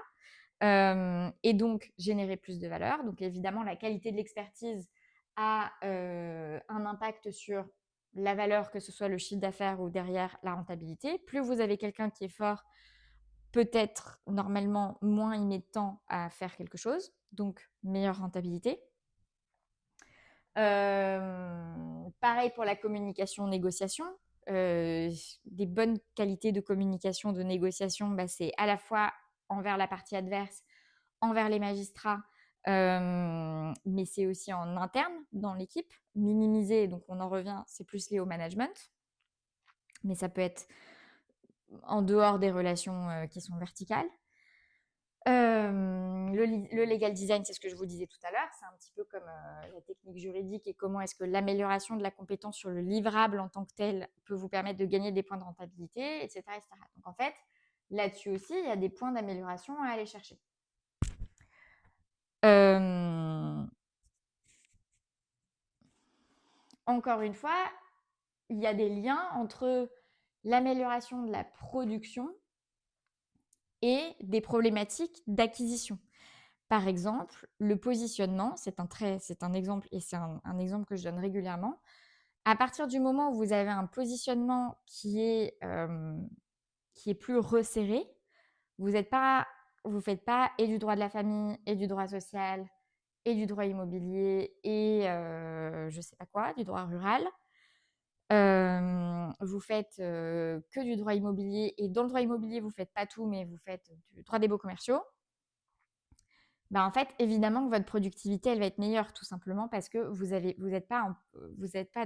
et donc générer plus de valeur. Donc évidemment, la qualité de l'expertise a un impact sur la valeur, que ce soit le chiffre d'affaires ou derrière la rentabilité. Plus vous avez quelqu'un qui est fort, peut-être normalement moins il met de temps à faire quelque chose, donc meilleure rentabilité. Pareil pour la communication, négociation. Des bonnes qualités de communication, de négociation, c'est à la fois envers la partie adverse, envers les magistrats, mais c'est aussi en interne dans l'équipe. Minimiser, donc on en revient, c'est plus lié au management, mais ça peut être en dehors des relations qui sont verticales. Le legal design, c'est ce que je vous disais tout à l'heure, c'est un petit peu comme la technique juridique et comment est-ce que l'amélioration de la compétence sur le livrable en tant que tel peut vous permettre de gagner des points de rentabilité, etc., etc. Donc en fait, là-dessus aussi, il y a des points d'amélioration à aller chercher. Encore une fois, il y a des liens entre l'amélioration de la production et des problématiques d'acquisition. Par exemple, le positionnement, c'est un exemple et c'est un exemple que je donne régulièrement. À partir du moment où vous avez un positionnement qui est plus resserré, vous ne faites pas et du droit de la famille et du droit social et du droit immobilier et je ne sais pas quoi, du droit rural. Vous faites que du droit immobilier et dans le droit immobilier, vous ne faites pas tout, mais vous faites du droit des baux commerciaux. En fait, évidemment que votre productivité, elle va être meilleure, tout simplement parce que vous n'êtes pas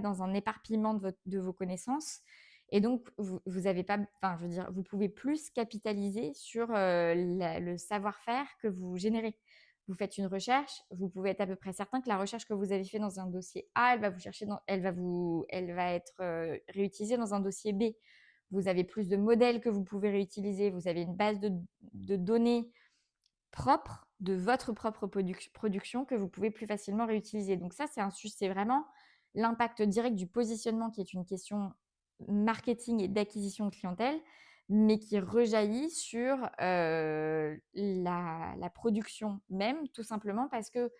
dans un éparpillement de vos connaissances. Et donc, vous avez pas, enfin, je veux dire, vous pouvez plus capitaliser sur le savoir-faire que vous générez. Vous faites une recherche, vous pouvez être à peu près certain que la recherche que vous avez fait dans un dossier A, elle va être réutilisée dans un dossier B. Vous avez plus de modèles que vous pouvez réutiliser. Vous avez une base de données propre de votre propre production que vous pouvez plus facilement réutiliser. Donc ça, c'est vraiment l'impact direct du positionnement qui est une question marketing et d'acquisition de clientèle, mais qui rejaillit sur la production même, tout simplement parce que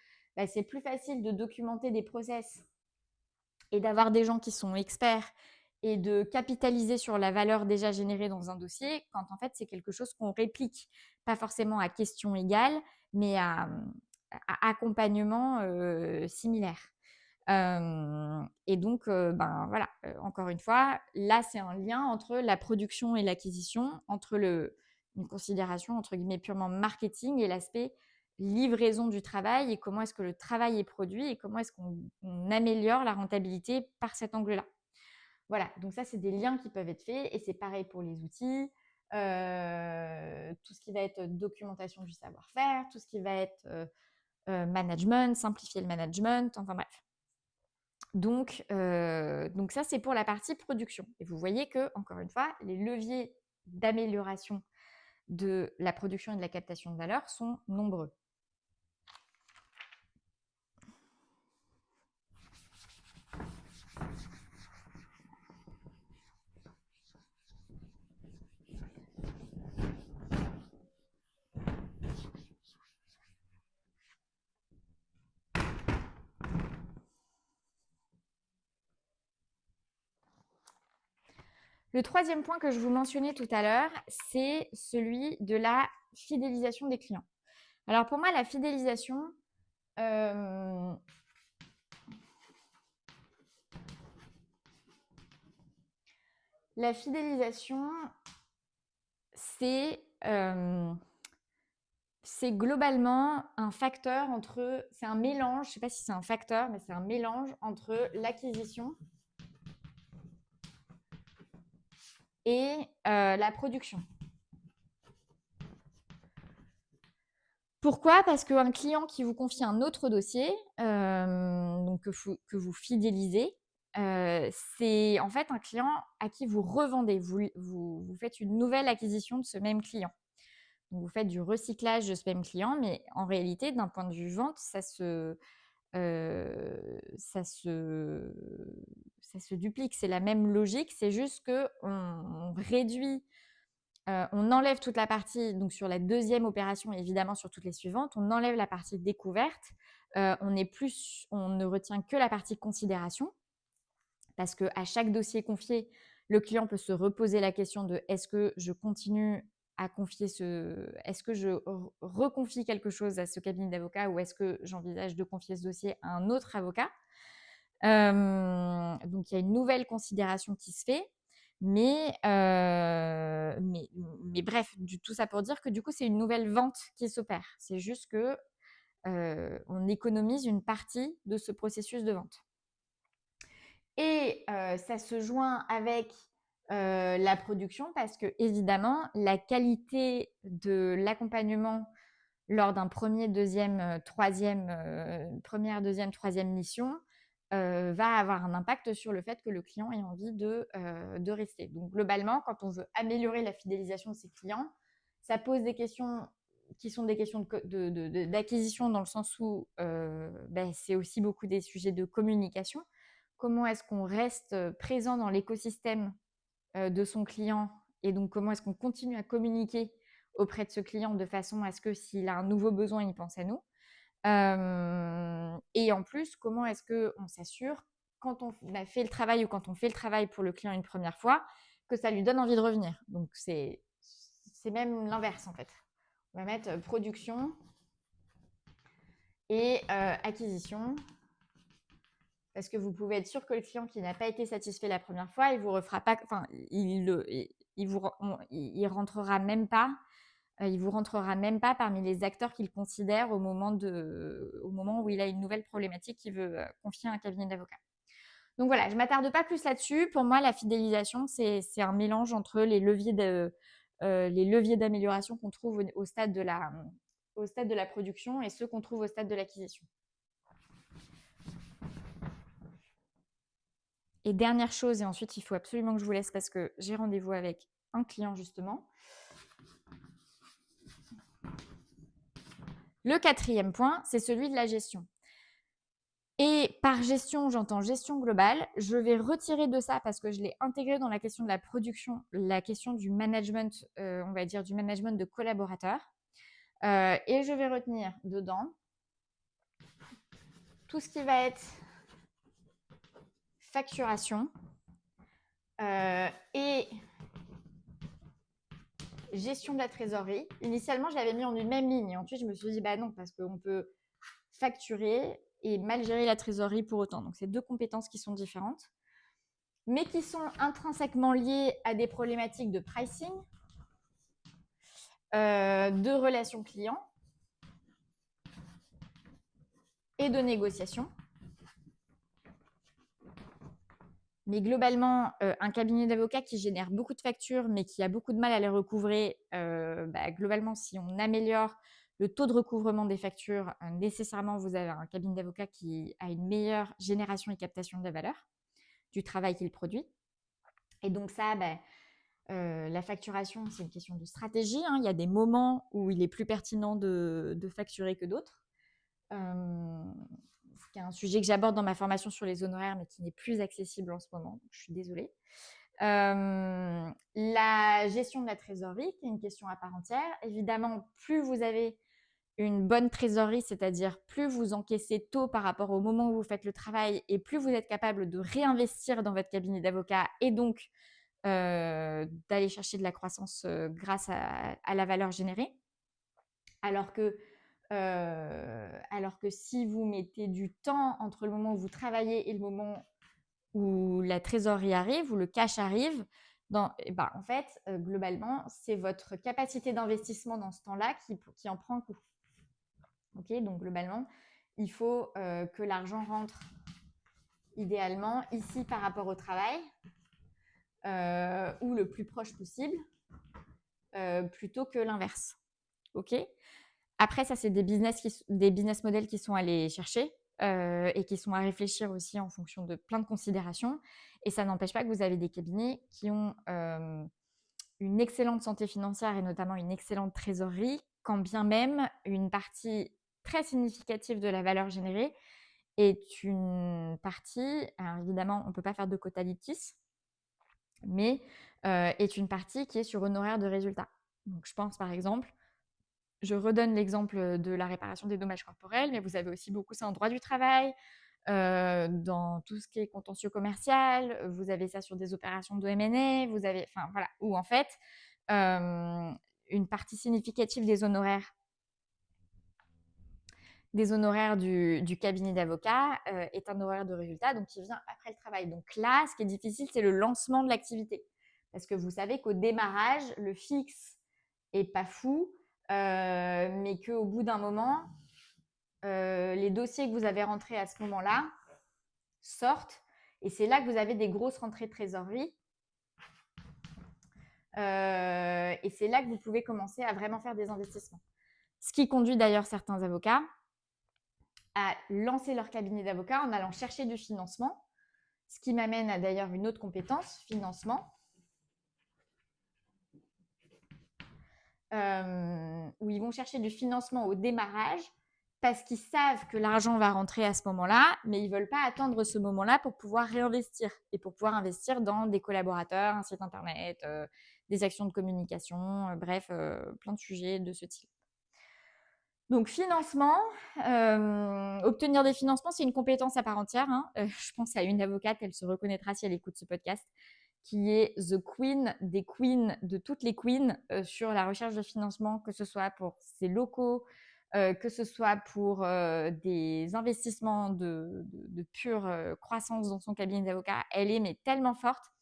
c'est plus facile de documenter des process et d'avoir des gens qui sont experts et de capitaliser sur la valeur déjà générée dans un dossier quand en fait c'est quelque chose qu'on réplique, pas forcément à question égale, mais à accompagnement similaire. Et donc, voilà, encore une fois, là c'est un lien entre la production et l'acquisition, entre une considération entre guillemets purement marketing et l'aspect livraison du travail et comment est-ce que le travail est produit et comment est-ce qu'on améliore la rentabilité par cet angle-là. Voilà, donc ça, c'est des liens qui peuvent être faits et c'est pareil pour les outils, tout ce qui va être documentation du savoir-faire, tout ce qui va être management, simplifier le management, enfin bref. Donc ça, c'est pour la partie production. Et vous voyez que, encore une fois, les leviers d'amélioration de la production et de la captation de valeur sont nombreux. Le troisième point que je vous mentionnais tout à l'heure, c'est celui de la fidélisation des clients. Alors pour moi, la fidélisation, c'est globalement un facteur c'est un mélange, je ne sais pas si c'est un facteur, mais c'est un mélange entre l'acquisition et la production. Pourquoi ? Parce qu'un client qui vous confie un autre dossier, donc que vous fidélisez, c'est en fait un client à qui vous revendez. Vous faites une nouvelle acquisition de ce même client. Donc vous faites du recyclage de ce même client, mais en réalité, d'un point de vue vente, ça se duplique. C'est la même logique, c'est juste qu'on réduit, on enlève toute la partie, donc sur la deuxième opération, évidemment sur toutes les suivantes, on enlève la partie découverte, on ne retient que la partie considération, parce qu'à chaque dossier confié, le client peut se reposer la question de est-ce que je continue à confier est-ce que je reconfie quelque chose à ce cabinet d'avocat ou est-ce que j'envisage de confier ce dossier à un autre avocat. Donc il y a une nouvelle considération qui se fait, mais bref, tout ça pour dire que du coup c'est une nouvelle vente qui s'opère. C'est juste que on économise une partie de ce processus de vente. Et ça se joint avec la production parce que évidemment la qualité de l'accompagnement lors d'un premier, deuxième, troisième, première, deuxième, troisième mission, va avoir un impact sur le fait que le client ait envie de rester. Donc globalement, quand on veut améliorer la fidélisation de ses clients, ça pose des questions qui sont des questions d'acquisition dans le sens où c'est aussi beaucoup des sujets de communication. Comment est-ce qu'on reste présent dans l'écosystème de son client et donc comment est-ce qu'on continue à communiquer auprès de ce client de façon à ce que s'il a un nouveau besoin, il pense à nous. Et en plus, comment est-ce qu'on s'assure, quand on a fait le travail ou quand on fait le travail pour le client une première fois, que ça lui donne envie de revenir. Donc, c'est même l'inverse, en fait. On va mettre production et acquisition. Parce que vous pouvez être sûr que le client qui n'a pas été satisfait la première fois, il vous refera pas, enfin, il rentrera même pas. Il vous rentrera même pas parmi les acteurs qu'il considère au moment où il a une nouvelle problématique qu'il veut confier à un cabinet d'avocats. Donc voilà, je ne m'attarde pas plus là-dessus. Pour moi, la fidélisation, c'est un mélange entre les leviers d'amélioration qu'on trouve au stade de la production et ceux qu'on trouve au stade de l'acquisition. Et dernière chose, et ensuite il faut absolument que je vous laisse parce que j'ai rendez-vous avec un client justement. Le quatrième point, c'est celui de la gestion. Et par gestion, j'entends gestion globale. Je vais retirer de ça parce que je l'ai intégré dans la question de la production, la question du management, on va dire du management de collaborateurs. Et je vais retenir dedans tout ce qui va être facturation et gestion de la trésorerie. Initialement, je l'avais mis en une même ligne. Et ensuite, je me suis dit, bah non, parce qu'on peut facturer et mal gérer la trésorerie pour autant. Donc, c'est deux compétences qui sont différentes, mais qui sont intrinsèquement liées à des problématiques de pricing, de relations clients et de négociation. Mais globalement, un cabinet d'avocats qui génère beaucoup de factures, mais qui a beaucoup de mal à les recouvrer, globalement, si on améliore le taux de recouvrement des factures, nécessairement, vous avez un cabinet d'avocats qui a une meilleure génération et captation de la valeur du travail qu'il produit. Et donc ça, la facturation, c'est une question de stratégie. Il y a des moments où il est plus pertinent de facturer que d'autres. C'est un sujet que j'aborde dans ma formation sur les honoraires, mais qui n'est plus accessible en ce moment. Donc je suis désolée. La gestion de la trésorerie, qui est une question à part entière. Évidemment, plus vous avez une bonne trésorerie, c'est-à-dire plus vous encaissez tôt par rapport au moment où vous faites le travail et plus vous êtes capable de réinvestir dans votre cabinet d'avocat et donc d'aller chercher de la croissance grâce à la valeur générée. Alors que si vous mettez du temps entre le moment où vous travaillez et le moment où la trésorerie arrive, où le cash arrive, en fait, globalement, c'est votre capacité d'investissement dans ce temps-là qui en prend un coup. Okay, donc, globalement, il faut que l'argent rentre idéalement ici par rapport au travail ou le plus proche possible plutôt que l'inverse. Ok. Après, ça, c'est des business models qui sont allés chercher et qui sont à réfléchir aussi en fonction de plein de considérations. Et ça n'empêche pas que vous avez des cabinets qui ont une excellente santé financière et notamment une excellente trésorerie, quand bien même une partie très significative de la valeur générée est une partie, alors évidemment, on ne peut pas faire de quota litis, mais est une partie qui est sur honoraire de résultat. Donc, je pense par exemple, je redonne l'exemple de la réparation des dommages corporels, mais vous avez aussi beaucoup ça en droit du travail, dans tout ce qui est contentieux commercial, vous avez ça sur des opérations de M&A, vous avez, enfin voilà, où en fait, une partie significative des honoraires du cabinet d'avocat est un horaire de résultat, donc qui vient après le travail. Donc là, ce qui est difficile, c'est le lancement de l'activité. Parce que vous savez qu'au démarrage, le fixe est pas fou, mais qu'au bout d'un moment, les dossiers que vous avez rentrés à ce moment-là sortent. Et c'est là que vous avez des grosses rentrées de trésorerie. Et c'est là que vous pouvez commencer à vraiment faire des investissements. Ce qui conduit d'ailleurs certains avocats à lancer leur cabinet d'avocat en allant chercher du financement, ce qui m'amène à d'ailleurs une autre compétence, financement, où ils vont chercher du financement au démarrage parce qu'ils savent que l'argent va rentrer à ce moment-là, mais ils ne veulent pas attendre ce moment-là pour pouvoir réinvestir et pour pouvoir investir dans des collaborateurs, un site internet, des actions de communication, bref, plein de sujets de ce type. Donc, financement, obtenir des financements, c'est une compétence à part entière. Je pense à une avocate, elle se reconnaîtra si elle écoute ce podcast, qui est the queen des queens de toutes les queens sur la recherche de financement, que ce soit pour ses locaux, que ce soit pour des investissements de pure croissance dans son cabinet d'avocat. Elle est mais tellement forte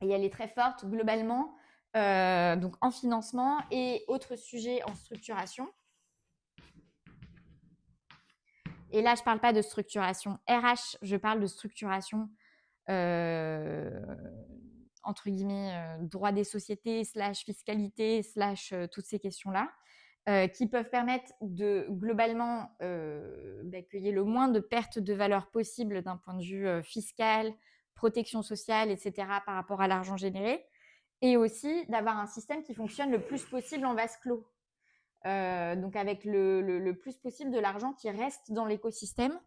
et elle est très forte globalement donc en financement et autres sujets en structuration. Et là, je ne parle pas de structuration RH, je parle de structuration entre guillemets droit des sociétés / fiscalité / toutes ces questions-là qui peuvent permettre de globalement qu'il y ait le moins de pertes de valeur possible d'un point de vue fiscal, protection sociale, etc. par rapport à l'argent généré et aussi d'avoir un système qui fonctionne le plus possible en vase clos. Donc avec le plus possible de l'argent qui reste dans l'écosystème,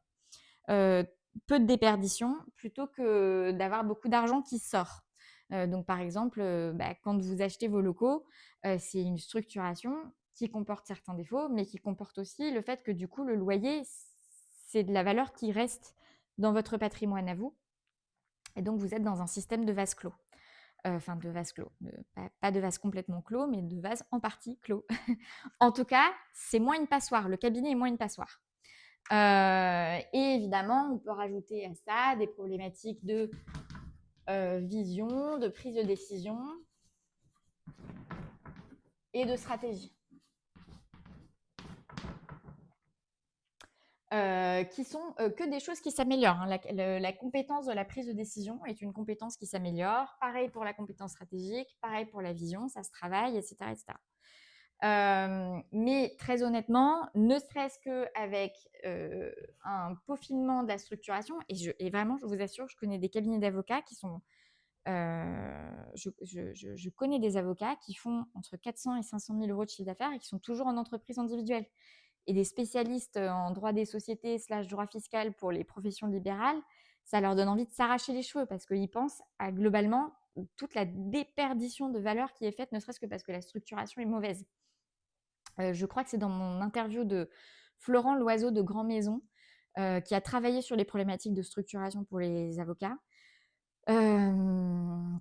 peu de déperdition plutôt que d'avoir beaucoup d'argent qui sort. Donc par exemple, quand vous achetez vos locaux, c'est une structuration qui comporte certains défauts, mais qui comporte aussi le fait que du coup, le loyer, c'est de la valeur qui reste dans votre patrimoine à vous. Et donc, vous êtes dans un système de vase clos. Enfin, de vase clos. Pas de vase complètement clos, mais de vase en partie clos. En tout cas, c'est moins une passoire. Le cabinet est moins une passoire. Et évidemment, on peut rajouter à ça des problématiques de vision, de prise de décision et de stratégie. Qui sont que des choses qui s'améliorent. La compétence de la prise de décision est une compétence qui s'améliore. Pareil pour la compétence stratégique, pareil pour la vision, ça se travaille, etc. etc. Mais très honnêtement, ne serait-ce qu'avec un peaufinement de la structuration, et vraiment, je vous assure, je connais des cabinets d'avocats qui sont... je connais des avocats qui font entre 400 et 500 000 euros de chiffre d'affaires et qui sont toujours en entreprise individuelle. Et des spécialistes en droit des sociétés / droit fiscal pour les professions libérales, ça leur donne envie de s'arracher les cheveux parce qu'ils pensent à globalement toute la déperdition de valeur qui est faite, ne serait-ce que parce que la structuration est mauvaise. Je crois que c'est dans mon interview de Florent Loiseau de Grand Maison, qui a travaillé sur les problématiques de structuration pour les avocats,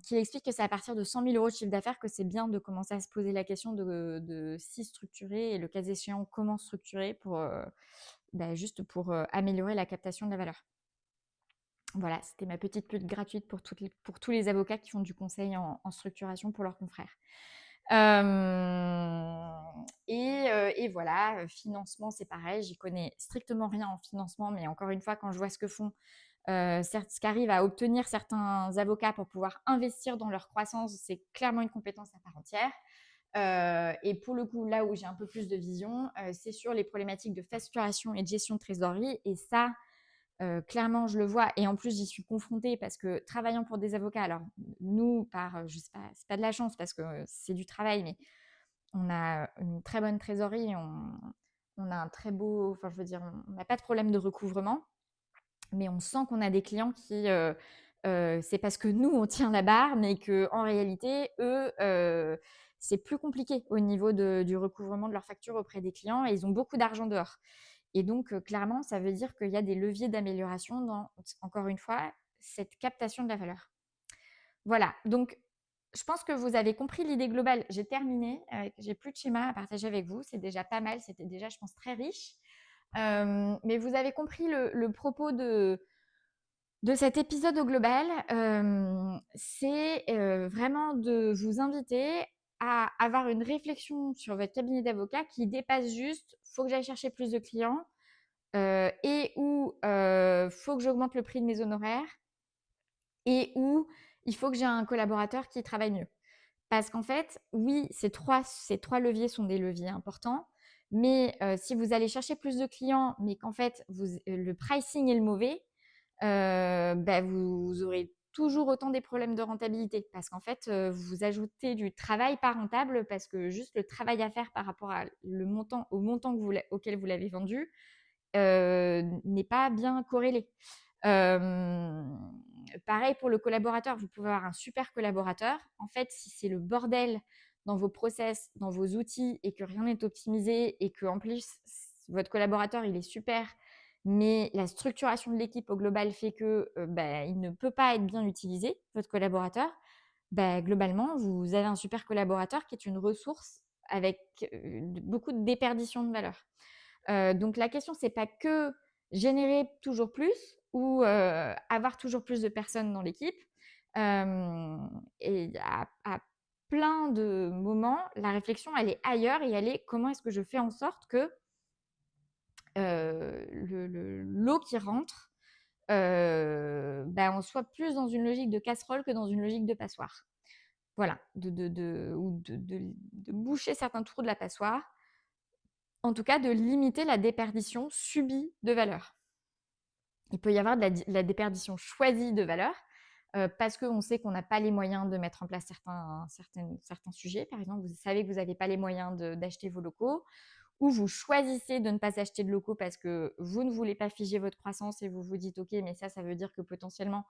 qui explique que c'est à partir de 100 000 euros de chiffre d'affaires que c'est bien de commencer à se poser la question de si structurer et le cas échéant comment structurer pour, juste pour améliorer la captation de la valeur. Voilà, c'était ma petite pub gratuite pour tous les avocats qui font du conseil en structuration pour leurs confrères. Et voilà, financement, c'est pareil, j'y connais strictement rien en financement, mais encore une fois, quand je vois ce que font, ce qu'arrivent à obtenir certains avocats pour pouvoir investir dans leur croissance, c'est clairement une compétence à part entière. Et pour le coup, là où j'ai un peu plus de vision, c'est sur les problématiques de facturation et de gestion de trésorerie. Et ça, clairement, je le vois. Et en plus, j'y suis confrontée parce que travaillant pour des avocats, alors nous, je sais pas, c'est pas de la chance parce que c'est du travail, mais on a une très bonne trésorerie, on a un très beau, enfin je veux dire, on n'a pas de problème de recouvrement, mais on sent qu'on a des clients qui, c'est parce que nous, on tient la barre, mais qu'en réalité, eux, c'est plus compliqué au niveau du recouvrement de leurs factures auprès des clients et ils ont beaucoup d'argent dehors. Et donc, clairement, ça veut dire qu'il y a des leviers d'amélioration dans, encore une fois, cette captation de la valeur. Voilà, donc je pense que vous avez compris l'idée globale. J'ai terminé, j'ai plus de schéma à partager avec vous, c'est déjà pas mal, c'était déjà, je pense, très riche. Mais vous avez compris le propos de cet épisode au global. C'est vraiment de vous inviter à avoir une réflexion sur votre cabinet d'avocat qui dépasse juste « faut que j'aille chercher plus de clients » et ou « faut que j'augmente le prix de mes honoraires » et ou « il faut que j'ai un collaborateur qui travaille mieux ». Parce qu'en fait, oui, ces trois leviers sont des leviers importants, Mais si vous allez chercher plus de clients, mais qu'en fait, le pricing est le mauvais, bah, vous aurez toujours autant des problèmes de rentabilité parce qu'en fait, vous ajoutez du travail pas rentable parce que juste le travail à faire par rapport au montant auquel vous l'avez vendu n'est pas bien corrélé. Pareil pour le collaborateur, vous pouvez avoir un super collaborateur. En fait, si c'est le bordel dans vos process, dans vos outils et que rien n'est optimisé et que en plus votre collaborateur il est super, mais la structuration de l'équipe au global fait que il ne peut pas être bien utilisé, votre collaborateur, globalement, vous avez un super collaborateur qui est une ressource avec beaucoup de déperdition de valeur. Donc la question, c'est pas que générer toujours plus ou avoir toujours plus de personnes dans l'équipe. Et à plein de moments, la réflexion, elle est ailleurs et elle est comment est-ce que je fais en sorte que l'eau qui rentre, on soit plus dans une logique de casserole que dans une logique de passoire. Voilà, de boucher certains trous de la passoire, en tout cas de limiter la déperdition subie de valeur. Il peut y avoir de la déperdition choisie de valeur parce qu'on sait qu'on n'a pas les moyens de mettre en place certains sujets. Par exemple, vous savez que vous n'avez pas les moyens d'acheter vos locaux ou vous choisissez de ne pas acheter de locaux parce que vous ne voulez pas figer votre croissance et vous vous dites ok, mais ça veut dire que potentiellement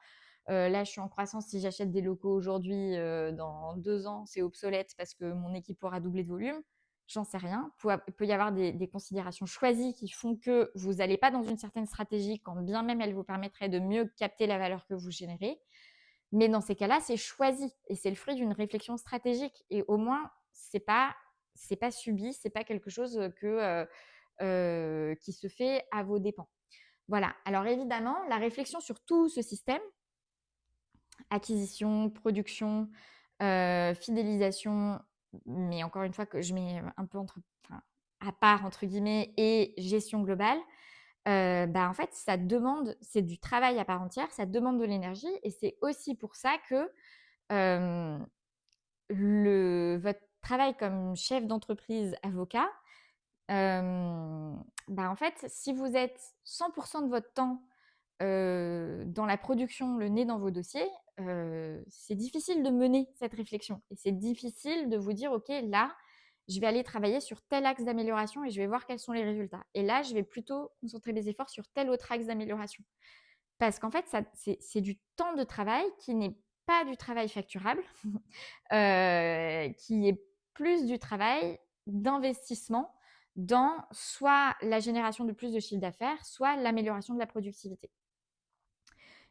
là je suis en croissance, si j'achète des locaux aujourd'hui, dans 2 ans c'est obsolète parce que mon équipe aura doublé de volume. J'en sais rien. Il peut y avoir des considérations choisies qui font que vous n'allez pas dans une certaine stratégie quand bien même elle vous permettrait de mieux capter la valeur que vous générez. Mais dans ces cas-là, c'est choisi et c'est le fruit d'une réflexion stratégique. Et au moins, c'est pas subi, c'est pas quelque chose qui se fait à vos dépens. Voilà. Alors évidemment, la réflexion sur tout ce système, acquisition, production, fidélisation, mais encore une fois que je mets un peu à part entre guillemets et gestion globale, en fait, c'est du travail à part entière, ça demande de l'énergie et c'est aussi pour ça que votre travail comme chef d'entreprise avocat, en fait, si vous êtes 100% de votre temps dans la production, le nez dans vos dossiers, c'est difficile de mener cette réflexion et c'est difficile de vous dire ok, là je vais aller travailler sur tel axe d'amélioration et je vais voir quels sont les résultats. Et là, je vais plutôt concentrer mes efforts sur tel autre axe d'amélioration. Parce qu'en fait, c'est du temps de travail qui n'est pas du travail facturable, qui est plus du travail d'investissement dans soit la génération de plus de chiffre d'affaires, soit l'amélioration de la productivité.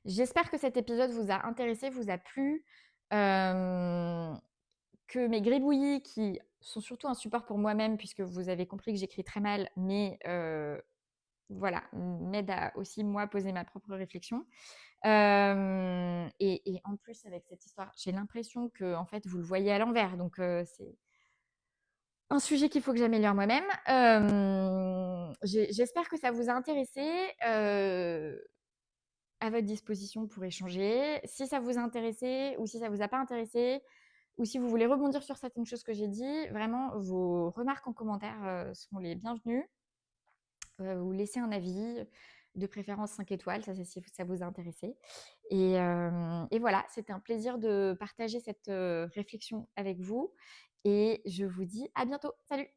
J'espère que cet épisode vous a intéressé, vous a plu, que mes gribouillis, qui sont surtout un support pour moi-même, puisque vous avez compris que j'écris très mal, mais voilà, m'aident à aussi, moi, poser ma propre réflexion. Et en plus, avec cette histoire, j'ai l'impression que en fait, vous le voyez à l'envers. Donc, c'est un sujet qu'il faut que j'améliore moi-même. J'espère que ça vous a intéressé. À votre disposition pour échanger. Si ça vous a intéressé ou si ça vous a pas intéressé, ou si vous voulez rebondir sur certaines choses que j'ai dit, vraiment, vos remarques en commentaire seront les bienvenues. Ou laissez un avis, de préférence 5 étoiles, ça c'est si ça vous a intéressé. Et voilà, c'était un plaisir de partager cette réflexion avec vous et je vous dis à bientôt. Salut!